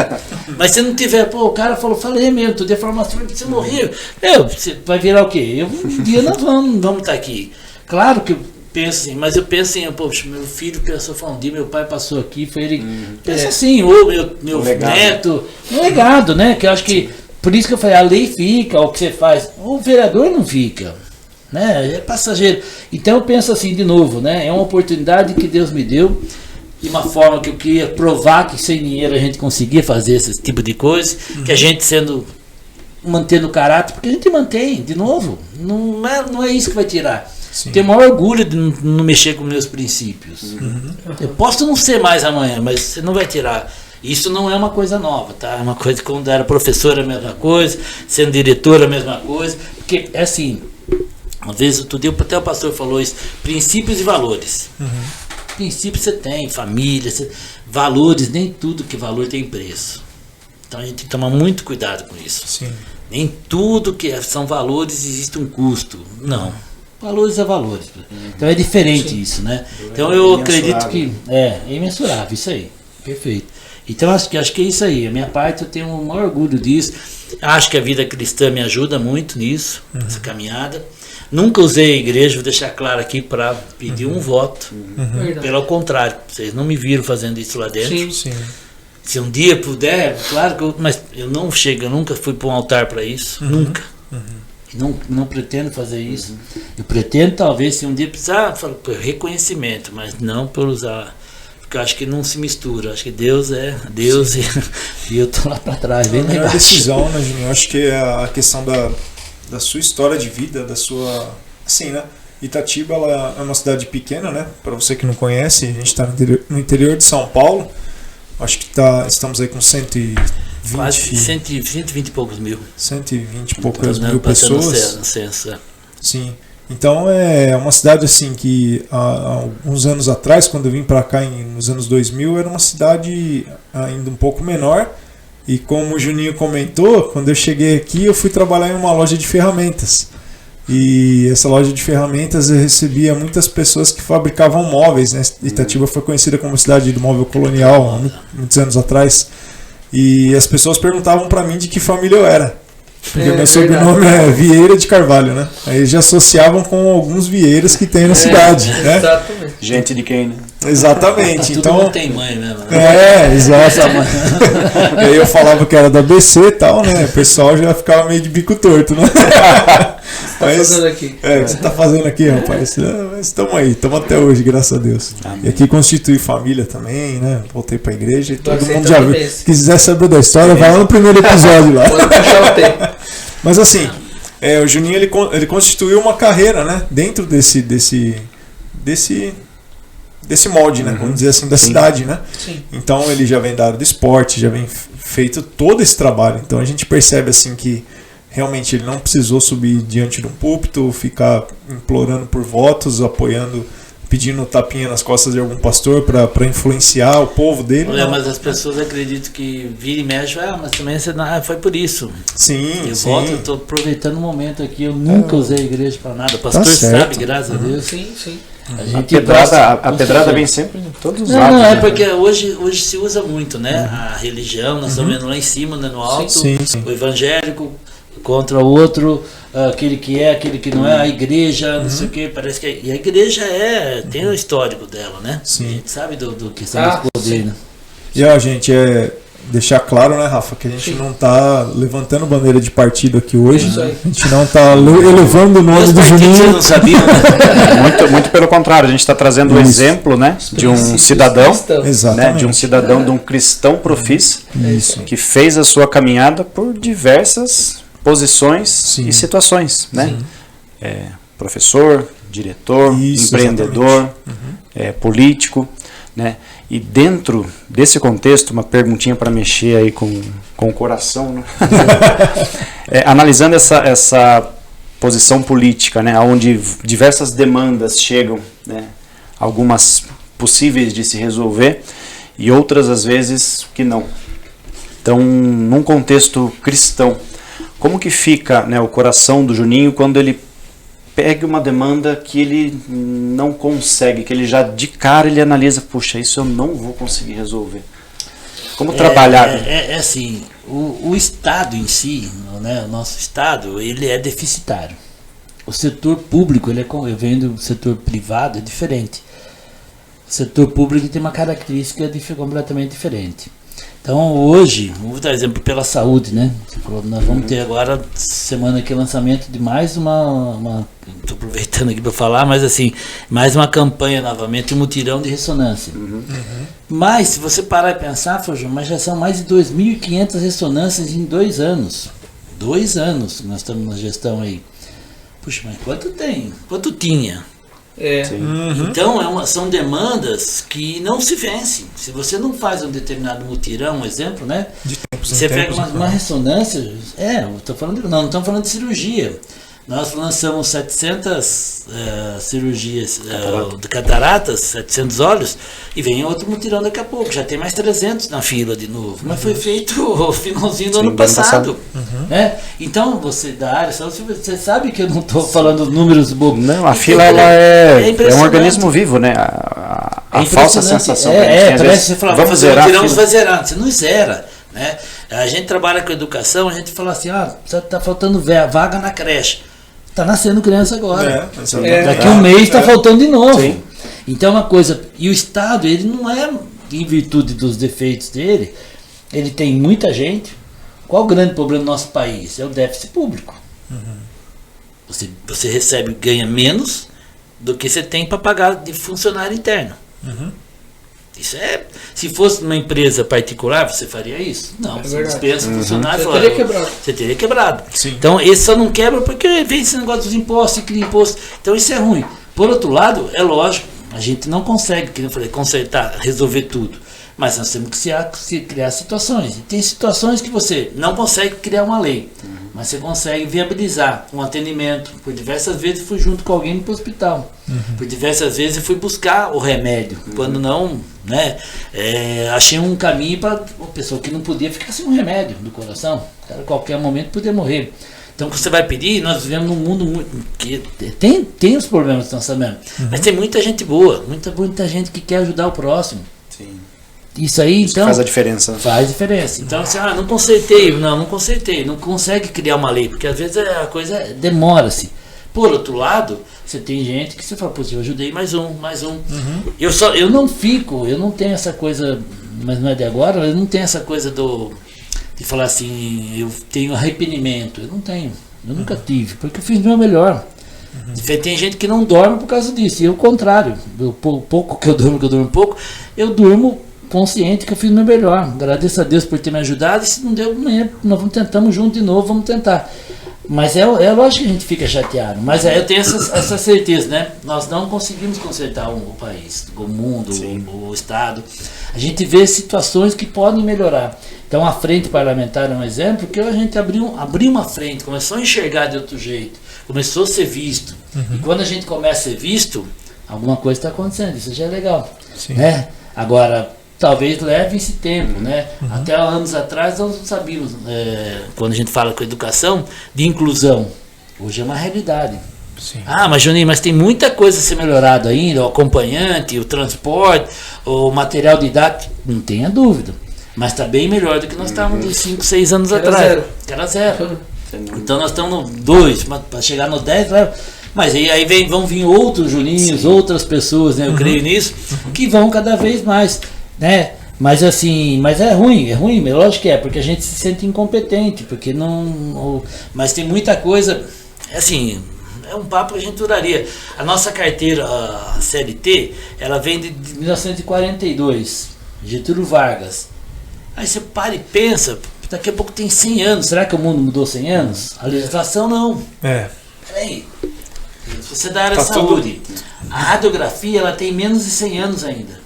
Mas se não tiver, pô, o cara falei mesmo, tu deu formação, você morreu. Você vai virar o quê? Um dia nós vamos estar aqui. Claro que eu penso assim, mas eu penso assim, poxa, meu filho pensou, um dia meu pai passou aqui, foi ele. Pensa assim, ou meu neto, um legado, né? Que eu acho que. Por isso que eu falei, a lei fica, o que você faz, o vereador não fica, né? É passageiro. Então eu penso assim de novo, né? É uma oportunidade que Deus me deu, de uma forma que eu queria provar que sem dinheiro a gente conseguia fazer esse tipo de coisa, que a gente mantendo o caráter, porque a gente mantém, de novo, não é isso que vai tirar. Sim. Tenho o maior orgulho de não mexer com meus princípios. Eu posso não ser mais amanhã, mas você não vai tirar. Isso não é uma coisa nova, tá? É uma coisa que quando era professora a mesma coisa, sendo diretora a mesma coisa, porque é assim, às vezes outro dia até o pastor falou isso, princípios e valores. Princípios você tem, família, valores, nem tudo que valor tem preço. Então a gente tem que tomar muito cuidado com isso. Sim. Nem tudo que são valores existe um custo. Não. Valores é valores. Então é diferente isso, né? Então eu acredito que é imensurável, isso aí. Perfeito. Então acho que é isso aí. A minha parte eu tenho um maior orgulho disso. Acho que a vida cristã me ajuda muito nisso, nessa caminhada. Nunca usei a igreja, vou deixar claro aqui, para pedir um voto. Pelo contrário, vocês não me viram fazendo isso lá dentro. Sim. Se um dia puder, claro que mas eu nunca fui para um altar para isso. Nunca. Não pretendo fazer isso. Eu pretendo, talvez, se um dia precisar, por reconhecimento, mas não por usar. Porque eu acho que não se mistura. Eu acho que Deus é Deus e eu tô lá para trás, bem legal. A decisão, né, Juninho? Eu acho que é a questão da sua história de vida, da sua. Assim, né? Itatiba, ela é uma cidade pequena, né? Para você que não conhece, a gente está no interior de São Paulo. Acho que estamos aí com 120. Quase 120 e poucos mil. 120 e poucas mil pessoas. No censo, Sim. Então é uma cidade assim que há alguns anos atrás, quando eu vim para cá nos anos 2000, era uma cidade ainda um pouco menor. E como o Juninho comentou, quando eu cheguei aqui eu fui trabalhar em uma loja de ferramentas. E essa loja de ferramentas eu recebia muitas pessoas que fabricavam móveis, né? Itatiba foi conhecida como cidade do móvel colonial muitos anos atrás. E as pessoas perguntavam para mim de que família eu era. Porque meu sobrenome é Vieira de Carvalho, né? Aí já associavam com alguns Vieiras que tem na cidade, né? Exatamente. Gente de quem, né? Exatamente. Então não tem mãe mesmo, né? Exato. E aí eu falava que era da BC e tal, né? O pessoal já ficava meio de bico torto, né? Fazendo aqui? O que você tá fazendo aqui, rapaz? Mas estamos aí, estamos até hoje, graças a Deus. Amém. E aqui constitui família também, né? Voltei pra igreja e todo mundo já viu. Se quiser saber da história, vai lá no primeiro episódio lá. Pode puxar o tempo. Mas assim, o Juninho ele constituiu uma carreira, né? Dentro desse molde, né? Vamos dizer assim, da cidade, né? Sim. Então ele já vem da área do esporte, já vem feito todo esse trabalho. Então a gente percebe assim que realmente ele não precisou subir diante de um púlpito, ficar implorando por votos, apoiando, pedindo tapinha nas costas de algum pastor para influenciar o povo dele. Olha, mas as pessoas acreditam que vira e mexe, mas também foi por isso. Sim, eu estou aproveitando o momento aqui, eu nunca usei a igreja para nada. O pastor sabe, graças a Deus. Sim. A pedrada vem sempre em todos os lados. Não, é porque hoje se usa muito, né? A religião, nós estamos vendo lá em cima, né, no alto, sim. O evangélico contra o outro, aquele que é, aquele que não é, a igreja, não sei o que, parece que e a igreja tem o histórico dela, né? Sim. A gente sabe do que são os poderes, né? E a gente deixar claro, né, Rafa, que a gente não está levantando bandeira de partido aqui hoje. Isso aí. A gente não está elevando o nome do Juninho. Vocês não sabiam, né? muito pelo contrário, a gente está trazendo o exemplo, né, de um cidadão, né, de um cidadão, de um cristão profissa, que fez a sua caminhada por diversas posições e situações, né? Professor, diretor, empreendedor, político, né? E dentro desse contexto, uma perguntinha para mexer aí com o coração, né? Analisando essa posição política, né? Onde diversas demandas chegam, né? Algumas possíveis de se resolver e outras às vezes que não. Então, num contexto cristão, Como que fica, né, o coração do Juninho quando ele pega uma demanda que ele não consegue, que ele já de cara ele analisa, puxa, isso eu não vou conseguir resolver. Como trabalhar? Assim, o Estado em si, né, o nosso Estado, ele é deficitário. O setor público, eu venho do setor privado, é diferente. O setor público tem uma característica completamente diferente. Então hoje, vou dar exemplo pela saúde, né? Nós vamos ter agora, semana aqui, lançamento de mais uma estou aproveitando aqui para falar, mas assim, mais uma campanha novamente, um mutirão de ressonância. Mas, se você parar e pensar, Fujão, mas já são mais de 2.500 ressonâncias em 2 anos. 2 anos que nós estamos na gestão aí. Puxa, mas quanto tem? Quanto tinha? Então são demandas que não se vencem. Se você não faz um determinado mutirão, um exemplo, né? Você pega uma ressonância. Não estamos falando de cirurgia. Nós lançamos 700 cirurgias de cataratas, 700 olhos, e vem outro mutirão daqui a pouco. Já tem mais 300 na fila de novo. Mas foi feito o finalzinho do ano passado. Né? Então, você da área, você sabe que eu não estou falando números bobos. Não, a fila ela é um organismo vivo, né? A falsa sensação. Parece que você fala, vamos zerar. Você vai zerar. Você não zera. Né? A gente trabalha com educação, a gente fala assim, está faltando vaga na creche. Está nascendo criança agora. Daqui um mês está faltando de novo. Sim. Então uma coisa. E o Estado, ele não é, em virtude dos defeitos dele, ele tem muita gente. Qual o grande problema do nosso país? É o déficit público. Você recebe, ganha menos do que você tem para pagar de funcionário interno. Isso se fosse uma empresa particular, você faria isso? Não, você dispensa funcionário. Você teria quebrado. Sim. Então, esse só não quebra porque vem esse negócio dos impostos, e cria imposto. Então, isso é ruim. Por outro lado, é lógico, a gente não consegue, como eu falei, consertar, resolver tudo. Mas nós temos que criar situações. E tem situações que você não consegue criar uma lei, mas você consegue viabilizar um atendimento. Por diversas vezes fui junto com alguém para o hospital. Por diversas vezes fui buscar o remédio. Quando não, né, achei um caminho para a pessoa que não podia ficar sem um remédio do coração. O cara, a qualquer momento podia morrer. Então, quando você vai pedir, nós vivemos num mundo que tem os problemas que nós sabemos. Mas tem muita gente boa, muita gente que quer ajudar o próximo. Sim. Isso aí, então, faz a diferença. Faz diferença. Então, assim, não consertei. Não consertei. Não consegue criar uma lei, porque às vezes a coisa demora-se. Por outro lado, você tem gente que você fala, eu ajudei mais um. Eu não tenho essa coisa, mas não é de agora, eu não tenho essa coisa de falar assim, eu tenho arrependimento. Eu não tenho. Eu nunca tive, porque eu fiz o meu melhor. Tem gente que não dorme por causa disso. E eu, o contrário. Pouco que eu durmo pouco, eu durmo consciente que eu fiz o meu melhor. Agradeço a Deus por ter me ajudado. E se não deu, nós tentamos junto de novo, vamos tentar. Mas é lógico que a gente fica chateado. Mas eu tenho essa certeza, né? Nós não conseguimos consertar o país, o mundo, o Estado. A gente vê situações que podem melhorar. Então a frente parlamentar é um exemplo que a gente abriu uma frente, começou a enxergar de outro jeito, começou a ser visto. E quando a gente começa a ser visto, alguma coisa está acontecendo. Isso já é legal. Né? Agora, talvez leve esse tempo, né? Até anos atrás nós não sabíamos, quando a gente fala com educação, de inclusão. Hoje é uma realidade. Sim. Mas Juninho, mas tem muita coisa a ser melhorado ainda, o acompanhante, o transporte, o material didático, não tenha dúvida. Mas está bem melhor do que nós estávamos de 5, 6 anos atrás. Era zero. Então nós estamos no 2, para chegar no 10, mas aí vão vir outros Juninhos, outras pessoas, né? Eu creio nisso, que vão cada vez mais. Né? Mas assim, é ruim, lógico que porque a gente se sente incompetente, porque não. Mas tem muita coisa, assim, é um papo que a gente duraria. A nossa carteira, a CLT, ela vem de 1942, Getúlio Vargas. Aí você para e pensa, daqui a pouco tem 100 anos, será que o mundo mudou 100 anos? A legislação não. Peraí, se você da área de saúde, a radiografia ela tem menos de 100 anos ainda.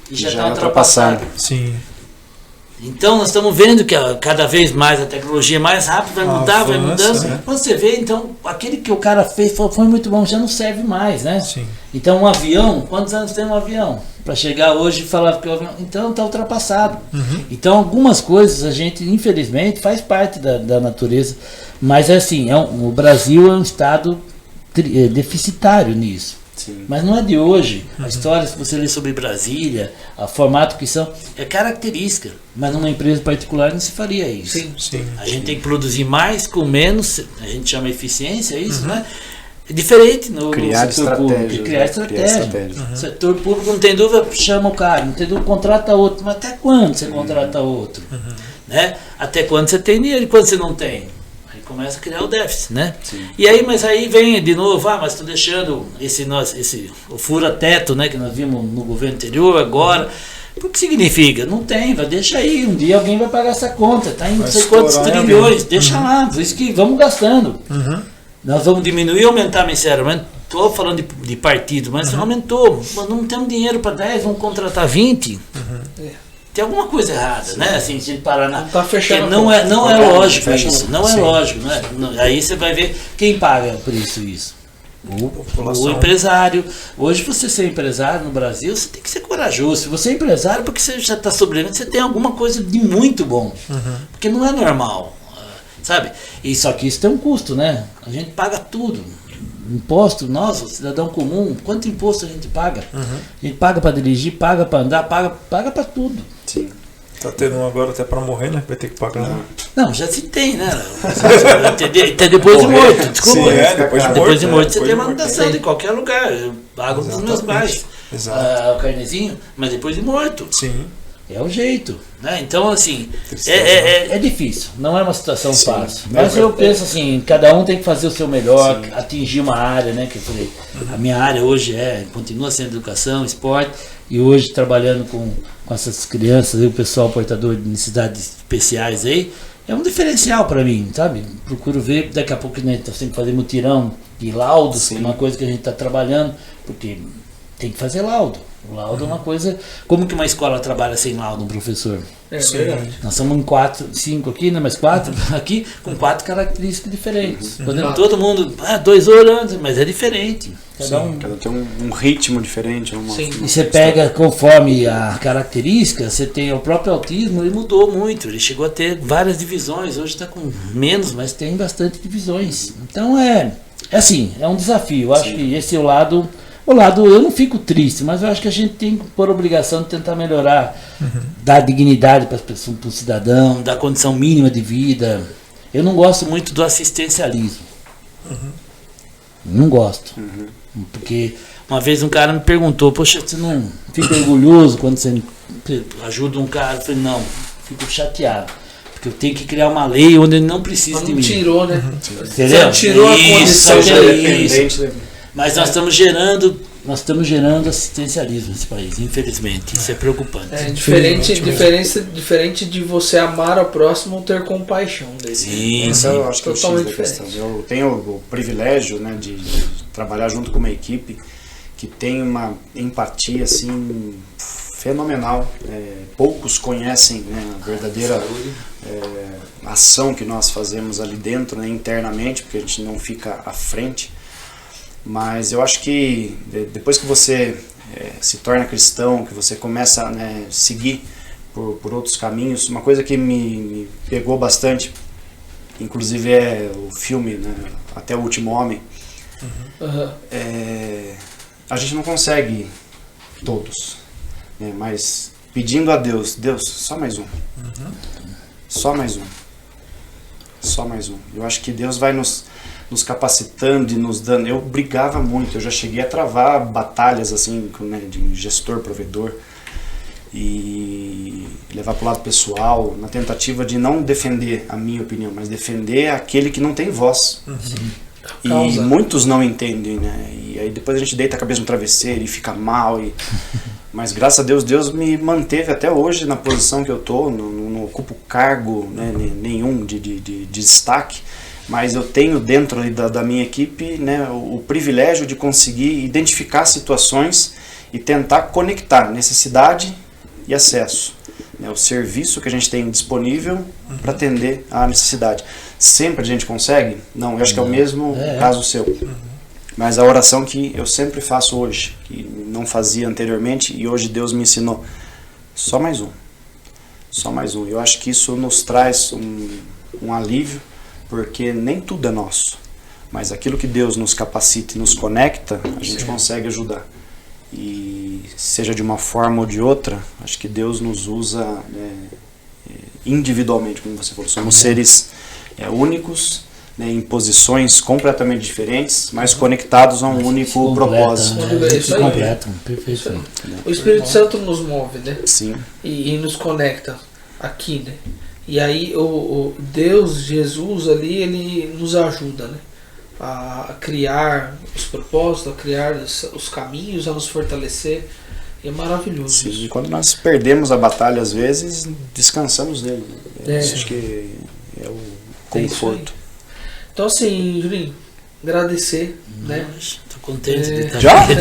E já está ultrapassada. Sim. Então nós estamos vendo que cada vez mais a tecnologia é mais rápida, vai mudar, vai mudando. Né? Quando você vê, então, aquele que o cara fez foi muito bom, já não serve mais, né? Sim. Então um avião, quantos anos tem um avião? Para chegar hoje e falar que o avião. Então está ultrapassado. Então algumas coisas a gente, infelizmente, faz parte da natureza. Mas assim, o Brasil é um estado deficitário nisso. Sim. Mas não é de hoje. A história, se você ler sobre Brasília, o formato que são, é característica. Mas numa empresa particular não se faria isso. Sim. A gente tem que produzir mais com menos, a gente chama eficiência, isso, né? É diferente no setor público. Criar estratégia. O setor público não tem dúvida, chama o cara, não tem dúvida, contrata outro. Mas até quando você contrata outro? Né? Até quando você tem dinheiro e quando você não tem? Começa a criar o déficit, né? Sim. E aí, mas aí vem de novo, mas estou deixando o fura-teto, né, que nós vimos no governo anterior, agora. O que significa? Não tem, deixa aí, um dia alguém vai pagar essa conta, tá em não sei quantos trilhões, deixa lá, por isso que vamos gastando. Nós vamos diminuir e aumentar, sinceramente. Estou falando de partido, mas aumentou, mas não temos dinheiro para 10, vamos contratar 20. Tem alguma coisa errada, né? Assim, se parar na. Tá fechando. Não é lógico isso. Não é lógico, né? Aí você vai ver quem paga por isso. O empresário. Hoje, você ser empresário no Brasil, você tem que ser corajoso. Se você é empresário, porque você já está sobrevivendo, você tem alguma coisa de muito bom. Porque não é normal, sabe? E só que isso tem um custo, né? A gente paga tudo. Imposto, nós, o cidadão comum, quanto imposto a gente paga? A gente paga para dirigir, paga para andar, paga para tudo. Sim. Tá tendo um agora até para morrer, né? Vai ter que pagar. Não, já se tem, né? Até depois de morto, desculpa. Sim, depois de morto você tem de manutenção de qualquer lugar. Eu pago dos meus pais. Exato. O carnezinho, mas depois de morto. Sim. É o jeito, né? Então, assim, é difícil, não é uma situação fácil. Mas eu penso assim, cada um tem que fazer o seu melhor, atingir uma área, né? Que eu falei, a minha área hoje continua sendo educação, esporte, e hoje trabalhando com essas crianças, o pessoal portador de necessidades especiais aí, é um diferencial para mim, sabe? Procuro ver, daqui a pouco, né, nós temos que fazer mutirão de laudos, uma coisa que a gente está trabalhando, porque tem que fazer laudo. O laudo é uma coisa. Como que uma escola trabalha sem laudo, um professor? É verdade. Nós somos em 5 aqui, né? Mais 4 aqui, com 4 características diferentes. Podendo todo mundo, 2 horas, mas é diferente. Cada tem um ritmo diferente. E você pega conforme a característica, você tem o próprio autismo, ele mudou muito. Ele chegou a ter várias divisões, hoje está com menos, mas tem bastante divisões. Então é assim, é um desafio. Eu acho que esse é o lado, eu não fico triste, mas eu acho que a gente tem por obrigação de tentar melhorar, dar dignidade para as pessoas, para o cidadão, dar condição mínima de vida. Eu não gosto muito do assistencialismo. Não gosto. Porque uma vez um cara me perguntou, poxa, você não fica orgulhoso quando você ajuda um cara? Eu falei, não, fico chateado. Porque eu tenho que criar uma lei onde ele não precisa de mim. Tirou, né? Entendeu? Você tirou a condição Independente. Mas nós estamos gerando assistencialismo nesse país, infelizmente. Isso é preocupante. É diferente de você amar ao próximo ou ter compaixão dele. Sim, Eu acho que é o X Totalmente da questão. Eu tenho o privilégio, né, de trabalhar junto com uma equipe que tem uma empatia assim fenomenal. Poucos conhecem, né, a verdadeira ação que nós fazemos ali dentro, né, internamente, porque a gente não fica à frente. Mas eu acho que depois que você se torna cristão, que você começa a seguir por outros caminhos, uma coisa que me pegou bastante, inclusive é o filme, né, Até o Último Homem. A gente não consegue todos, né, mas pedindo a Deus, só mais um. Só mais um. Só mais um. Eu acho que Deus vai nos capacitando e nos dando. Eu brigava muito, eu já cheguei a travar batalhas assim, né, de gestor, provedor, e levar para o lado pessoal, na tentativa de não defender a minha opinião, mas defender aquele que não tem voz. E muitos não entendem, né? E aí depois a gente deita a cabeça no travesseiro e fica mal. Mas graças a Deus, Deus me manteve até hoje na posição que eu estou, não ocupo cargo, né, nenhum de destaque. Mas eu tenho dentro da minha equipe, né, o privilégio de conseguir identificar situações e tentar conectar necessidade e acesso. né, o serviço que a gente tem disponível para atender à necessidade. Sempre a gente consegue? Não, eu acho que é o mesmo caso seu. Mas a oração que eu sempre faço hoje, que não fazia anteriormente e hoje Deus me ensinou, só mais um. Só mais um. Eu acho que isso nos traz um alívio, porque nem tudo é nosso. Mas aquilo que Deus nos capacita e nos conecta, a gente consegue ajudar. E seja de uma forma ou de outra, acho que Deus nos usa individualmente, como você falou. Somos seres únicos, né, em posições completamente diferentes, mas conectados a um único propósito. Perfeito. O Espírito Santo nos move, né? Sim. E nos conecta aqui, né? E aí o Deus, Jesus ali, ele nos ajuda, né? A criar os propósitos, a criar os caminhos, a nos fortalecer. E é maravilhoso. Sim, isso. e quando nós perdemos a batalha, às vezes, descansamos nele. Acho que é o conforto. Então assim, Julinho, agradecer, né? Tô contente de estar Já? aqui.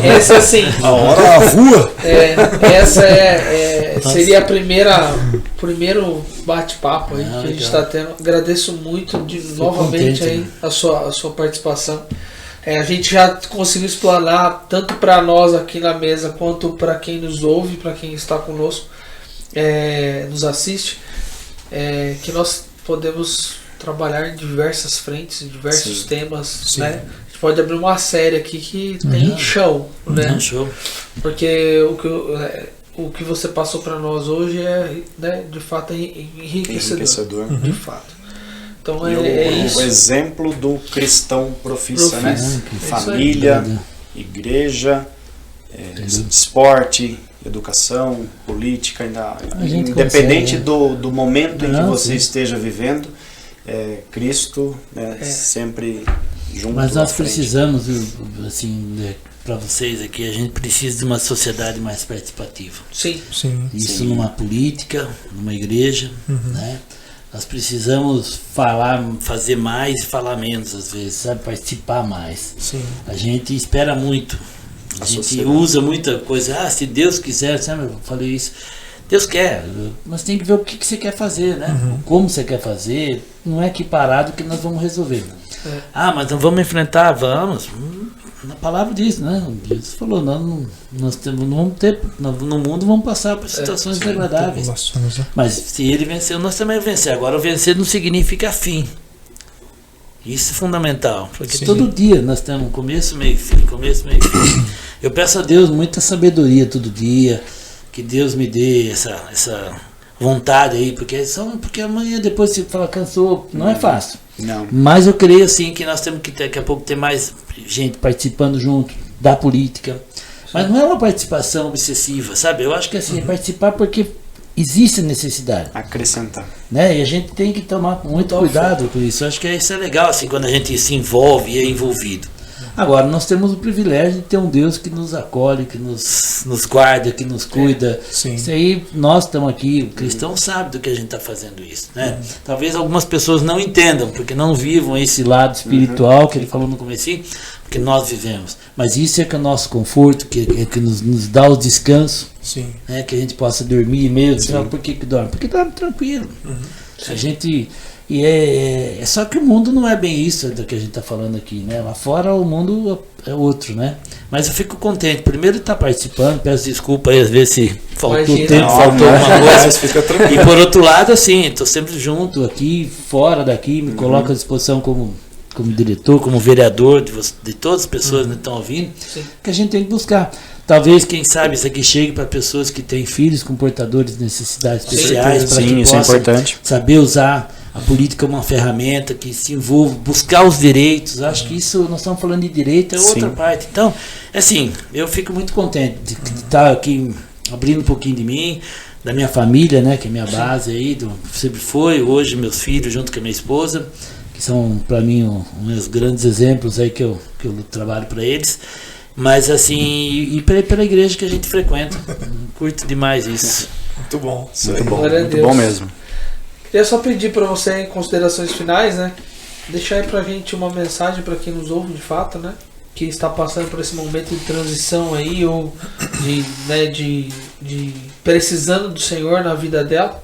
Essa assim, A hora voa! essa seria primeiro bate-papo aí que a gente está tendo. Agradeço muito novamente aí a sua participação. A gente já conseguiu explanar tanto para nós aqui na mesa quanto para quem nos ouve, para quem está conosco, nos assiste, que nós podemos trabalhar em diversas frentes, em diversos temas, né? A gente pode abrir uma série aqui que tem show, né? Show. Porque o que você passou para nós hoje né, de fato enriquecedor. De fato. Então isso. O exemplo do cristão profissa, né? Família, igreja, esporte, educação, política, independente do momento em que você esteja vivendo, Cristo sempre junto. Mas nós precisamos, assim, para vocês aqui, a gente precisa de uma sociedade mais participativa. Sim. Isso numa política, numa igreja, né? Nós precisamos fazer mais e falar menos às vezes, sabe? Participar mais. Sim. A gente espera muito. A gente usa muita coisa. Se Deus quiser, sabe? Eu falei isso. Deus quer, mas tem que ver o que você quer fazer, né? Como você quer fazer. Não é aqui parado que nós vamos resolver. Mas não vamos enfrentar? Vamos. Na palavra diz, né? Jesus falou, nós não vamos ter, no mundo vamos passar por situações desagradáveis. Mas se ele venceu, nós também vamos vencer. Agora, o vencer não significa fim. Isso é fundamental, porque todo dia nós temos começo, meio e fim, começo, meio e fim. Eu peço a Deus muita sabedoria todo dia, que Deus me dê essa vontade aí, porque amanhã depois se fala cansou, não é fácil. Não. Mas eu creio assim que nós temos que daqui a pouco ter mais gente participando junto da política. Mas não é uma participação obsessiva, sabe? Eu acho que assim, participar porque existe necessidade. Acrescentar. Né? E a gente tem que tomar muito cuidado com isso. Eu acho que isso é legal, assim, quando a gente se envolve e é envolvido. Agora, nós temos o privilégio de ter um Deus que nos acolhe, que nos guarda, que nos cuida. Isso aí, nós estamos aqui, o cristão sabe do que a gente está fazendo isso. Né? Talvez algumas pessoas não entendam, porque não vivam esse lado espiritual que ele falou no comecinho, porque nós vivemos. Mas isso é que é o nosso conforto, que nos dá o descanso. Né? Que a gente possa dormir mesmo. Por que dorme? Porque dorme tranquilo. A gente... E é só que o mundo não é bem isso do que a gente está falando aqui, né? Lá fora o mundo é outro, né? Mas eu fico contente, primeiro de estar participando, peço desculpa aí às vezes se faltou tempo, faltou alguma coisa. E por outro lado, assim, estou sempre junto aqui, fora daqui, me coloco à disposição como diretor, como vereador de todas as pessoas que estão ouvindo, que a gente tem que buscar. Talvez, quem sabe, isso aqui chegue para pessoas que têm filhos com portadores de necessidades especiais, para que possam saber usar a política como uma ferramenta que se envolve, buscar os direitos. Acho que isso, nós estamos falando de direito, é outra parte. Então, assim, eu fico muito contente de estar aqui abrindo um pouquinho de mim, da minha família, né, que é minha base aí, sempre foi, hoje meus filhos junto com a minha esposa, que são para mim meus grandes exemplos aí que eu trabalho para eles. Mas assim, e pela igreja que a gente frequenta. Curto demais isso. Muito bom. Muito bom mesmo. Queria só pedir para você, em considerações finais, né? Deixar aí pra gente uma mensagem para quem nos ouve de fato, né? que está passando por esse momento de transição aí, ou de precisando do Senhor na vida dela.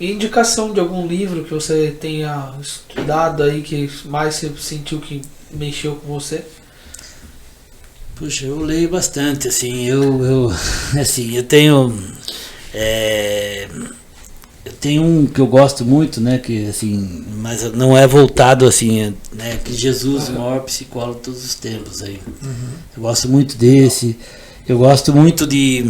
E indicação de algum livro que você tenha estudado aí, que mais você sentiu que mexeu com você? Puxa, eu leio bastante, assim, eu tenho um que eu gosto muito, né, que assim, mas não é voltado assim, né, que Jesus, o maior psicólogo de todos os tempos aí. Eu gosto muito desse, eu gosto muito de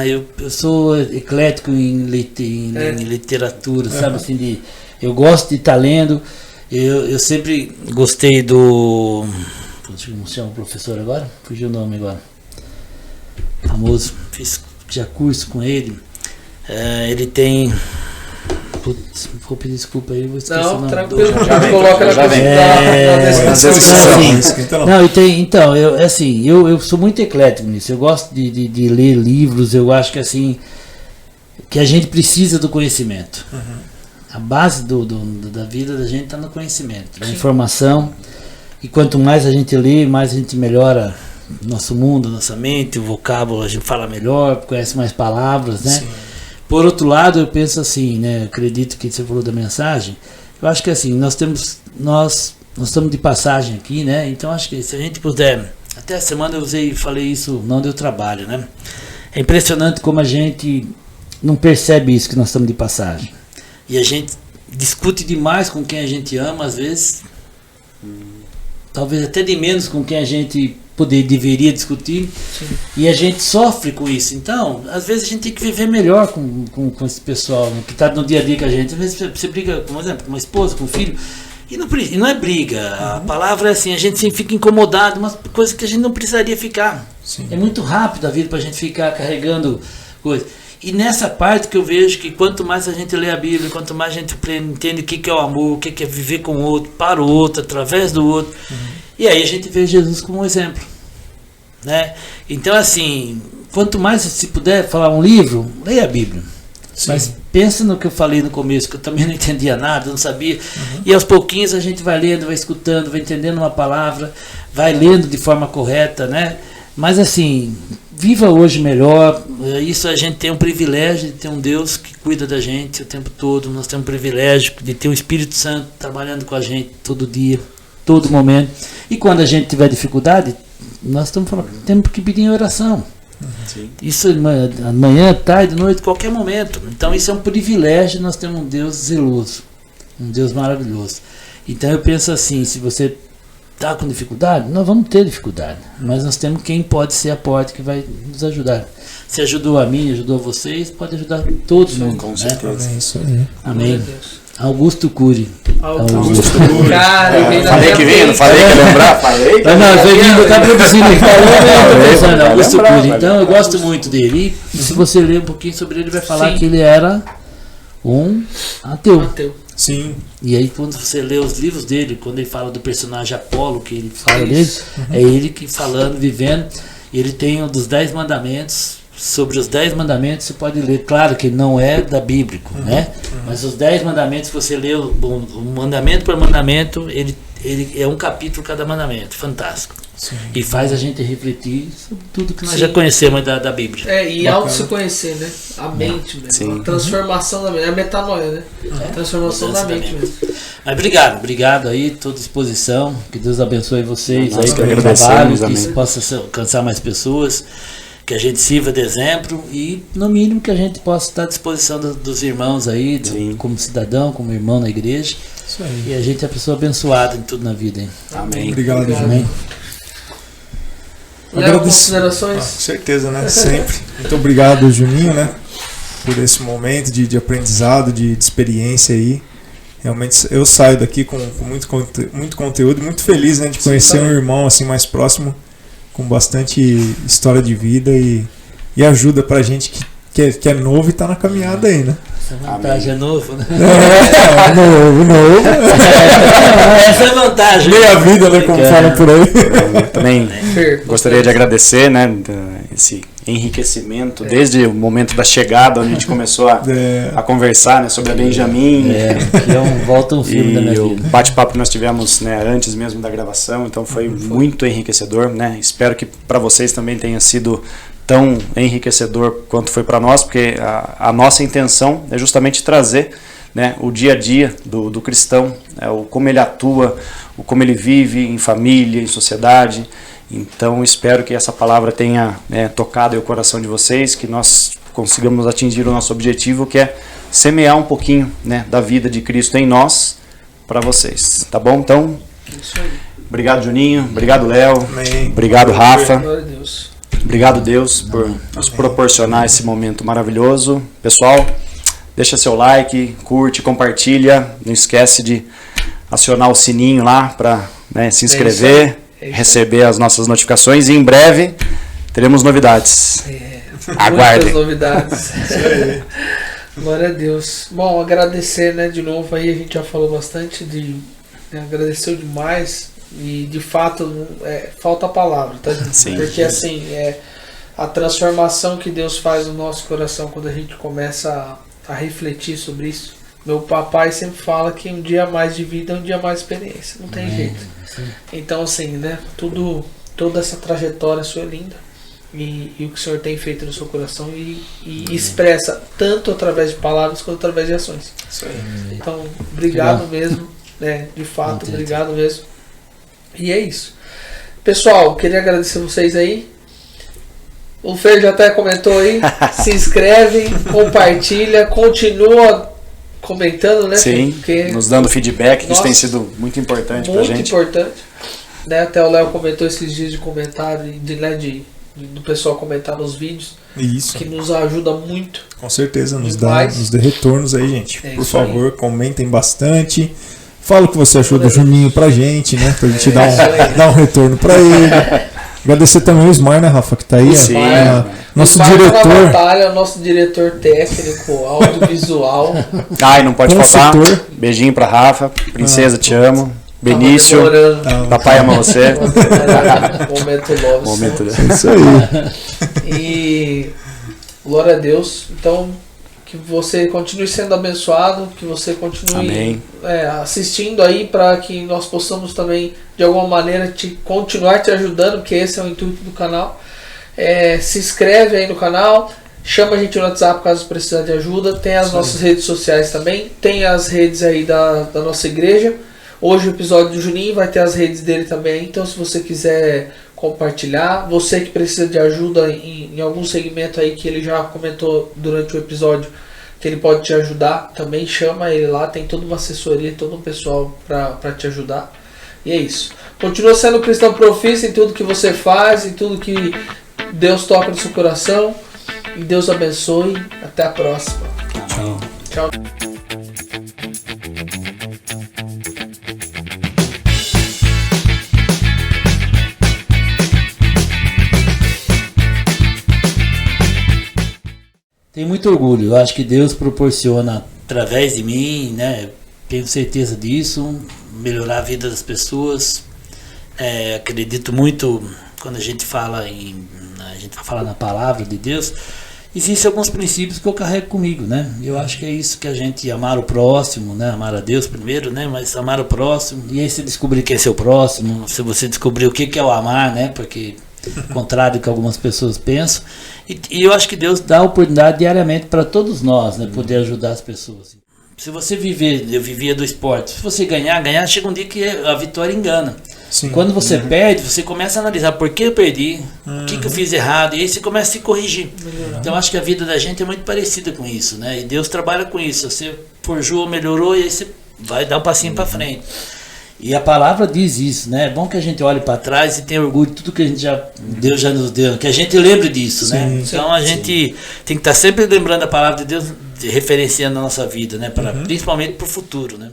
eu sou eclético em literatura, sabe, assim, eu gosto de estar lendo, eu sempre gostei do, como chama o professor agora? Fugiu o nome agora, famoso, fiz já curso com ele. Ele tem. Putz, vou pedir desculpa aí, vou esquecer. Não, o nome. tranquilo, coloca na descrição. Não, e tem, então, eu sou muito eclético nisso. Eu gosto de ler livros, eu acho que assim, que a gente precisa do conhecimento. A base da vida da gente está no conhecimento, na informação. E quanto mais a gente lê, mais a gente melhora nosso mundo, nossa mente, o vocábulo, a gente fala melhor, conhece mais palavras, né? Sim. Por outro lado, eu penso assim, né? Acredito que você falou da mensagem. Eu acho que assim, nós estamos de passagem aqui, né? Então acho que se a gente puder, até a semana eu falei isso, não deu trabalho, né? É impressionante como a gente não percebe isso, que nós estamos de passagem. E a gente discute demais com quem a gente ama, às vezes, talvez até de menos com quem a gente deveria discutir. Sim. E a gente sofre com isso. Então, às vezes a gente tem que viver melhor com esse pessoal, né, que está no dia a dia com a gente. Às vezes você briga, por exemplo, com uma esposa, com um filho, e não é briga. A palavra é assim, a gente sempre fica incomodado, umas coisas que a gente não precisaria ficar. Sim. É muito rápido a vida para a gente ficar carregando coisas. E nessa parte que eu vejo que quanto mais a gente lê a Bíblia, quanto mais a gente entende o que é o amor, o que é viver com o outro, para o outro, através do outro. E aí a gente vê Jesus como um exemplo, né? Então assim, quanto mais se puder falar um livro, leia a Bíblia. Sim. Mas pensa no que eu falei no começo, que eu também não entendia nada, não sabia. E aos pouquinhos a gente vai lendo, vai escutando, vai entendendo uma palavra, vai lendo de forma correta, né? Mas assim, viva hoje melhor. Isso, a gente tem um privilégio de ter um Deus que cuida da gente o tempo todo. Nós temos um privilégio de ter o Espírito Santo trabalhando com a gente todo dia, todo momento. E quando a gente tiver dificuldade, nós estamos falando, temos que pedir em oração. Sim. Isso amanhã, tarde, noite, qualquer momento. Então isso é um privilégio. Nós temos um Deus zeloso, um Deus maravilhoso. Então eu penso assim, se você está com dificuldade, nós vamos ter dificuldade, mas nós temos quem pode ser a porta que vai nos ajudar. Se ajudou a mim, ajudou a vocês, pode ajudar todo mundo. Com certeza. É isso aí. Amém. Augusto Cury. Augusto Cury. Cara, falei que vinha, não falei que ia lembrar, falei. Não, foi vindo, está produzindo. Falou, pensando, Augusto Cury. Então eu gosto muito dele. E se você ler um pouquinho sobre ele, ele vai falar que ele era um ateu. Sim. E aí quando você lê os livros dele, quando ele fala do personagem Apolo, que ele fala dele, é ele que falando, vivendo. Ele tem um dos 10 mandamentos. Sobre os 10 mandamentos você pode ler, claro que não é da bíblico, né? Mas os 10 mandamentos, você lê o mandamento por mandamento, ele é um capítulo cada mandamento, fantástico. Sim. E faz a gente refletir sobre tudo que nós já conhecemos da Bíblia. E auto se conhecer, né? A mente mesmo. A transformação da mente. É a metanoia, né? A transformação da mente mesmo. Mas obrigado aí, toda disposição. Que Deus abençoe vocês aí pelo trabalho, que isso possa alcançar mais pessoas. Que a gente sirva de exemplo e, no mínimo, que a gente possa estar à disposição dos irmãos aí, como cidadão, como irmão na igreja. Isso aí. E a gente é a pessoa abençoada em tudo na vida, hein? Amém. Obrigado, Amém. Léo, considerações? Com certeza, né? Sempre. Muito obrigado, Juninho, né? Por esse momento de aprendizado, de experiência aí. Realmente eu saio daqui com muito conteúdo, muito feliz, né? De conhecer um irmão assim mais próximo, com bastante história de vida e ajuda pra gente que é novo e tá na caminhada aí, né? Essa vantagem é novo, né? Novo. Essa é a vantagem. Meia vida, né? Como falam por aí. Eu também gostaria de agradecer, né, esse enriquecimento desde o momento da chegada, onde a gente começou a conversar, né, sobre a Benjamin. Que volta um filme da minha vida. O bate-papo que nós tivemos, né, antes mesmo da gravação, então foi muito enriquecedor, né? Espero que para vocês também tenha sido tão enriquecedor quanto foi para nós, porque a nossa intenção é justamente trazer, né, o dia a dia do cristão, o como ele atua, o como ele vive em família, em sociedade. Então espero que essa palavra tenha tocado o coração de vocês, que nós consigamos atingir o nosso objetivo, que é semear um pouquinho, né, da vida de Cristo em nós para vocês, tá bom? Então, obrigado, Juninho, obrigado, Léo, obrigado, Rafa, obrigado, Deus, por nos proporcionar esse momento maravilhoso. Pessoal, deixa seu like, curte, compartilha, não esquece de acionar o sininho lá para, né, se inscrever, receber as nossas notificações, e em breve teremos novidades. Aguardem. Muitas novidades. Glória a Deus. Bom, agradecer, né, de novo aí, a gente já falou bastante, agradeceu demais, e de fato falta a palavra, tá? Sim. Porque assim, a transformação que Deus faz no nosso coração quando a gente começa a refletir sobre isso. Meu papai sempre fala que um dia a mais de vida é um dia a mais de experiência, não tem jeito. Sim. Então assim, né, toda essa trajetória sua é linda, e o que o Senhor tem feito no seu coração e expressa tanto através de palavras quanto através de ações. Isso aí. Então, obrigado mesmo, né, de fato, obrigado mesmo. E é isso. Pessoal, queria agradecer vocês aí. O Fer já até comentou aí. Se inscreve, compartilha, continua comentando, né? Sim, porque nos dando feedback, que isso tem nossa, sido muito importante pra muito gente. importante. Né? Até o Léo comentou esses dias de comentário, do pessoal comentar nos vídeos. Isso. Que nos ajuda muito. Com certeza, nos dê retornos aí, gente. Por favor, comentem bastante. Fala o que você achou do Juninho pra gente, né? Pra gente dar um retorno pra ele. Agradecer também o Ismar, né, Rafa, que tá aí. Sim, nosso Ismar diretor. Tá na batalha, nosso diretor técnico, audiovisual. Ai, não pode faltar. Consultor. Beijinho pra Rafa. Princesa, te amo. Benício, papai ama você. Momento love. Momento Isso aí. E glória a Deus. Então, que você continue sendo abençoado, que você continue assistindo aí, para que nós possamos também de alguma maneira continuar te ajudando, porque esse é o intuito do canal. Se inscreve aí no canal, chama a gente no WhatsApp caso precisar de ajuda. Tem as nossas redes sociais também, tem as redes aí da nossa igreja. Hoje o episódio do Juninho vai ter as redes dele também, então se você quiser compartilhar, você que precisa de ajuda em algum segmento aí que ele já comentou durante o episódio, que ele pode te ajudar, também chama ele lá, tem toda uma assessoria, todo um pessoal para te ajudar. E é isso. Continua sendo cristão profissa em tudo que você faz, em tudo que Deus toca no seu coração. E Deus abençoe. Até a próxima. Tchau. Tchau. Tenho muito orgulho. Eu acho que Deus proporciona através de mim, né? Tenho certeza disso, melhorar a vida das pessoas. Acredito muito quando a gente fala na palavra de Deus. Existem alguns princípios que eu carrego comigo, né? Eu acho que é isso que a gente amar o próximo, né? Amar a Deus primeiro, né? Mas amar o próximo. E aí você descobrir quem é seu próximo, se você descobrir o que é o amar, né? Porque contrário do que algumas pessoas pensam. E eu acho que Deus dá oportunidade diariamente para todos nós, né? Poder ajudar as pessoas. Se você eu vivia do esporte. Se você ganhar, chega um dia que a vitória engana. Sim. Quando você perde, você começa a analisar por que eu perdi, o que eu fiz errado, e aí você começa a se corrigir. Então acho que a vida da gente é muito parecida com isso, né? E Deus trabalha com isso. Você forjou, melhorou, e aí você vai dar um passinho para frente. E a palavra diz isso, né? É bom que a gente olhe para trás e tenha orgulho de tudo que Deus já nos deu, que a gente lembre disso, né? Então a gente tem que estar sempre lembrando a palavra de Deus, referenciando a nossa vida, né? Principalmente para o futuro, né?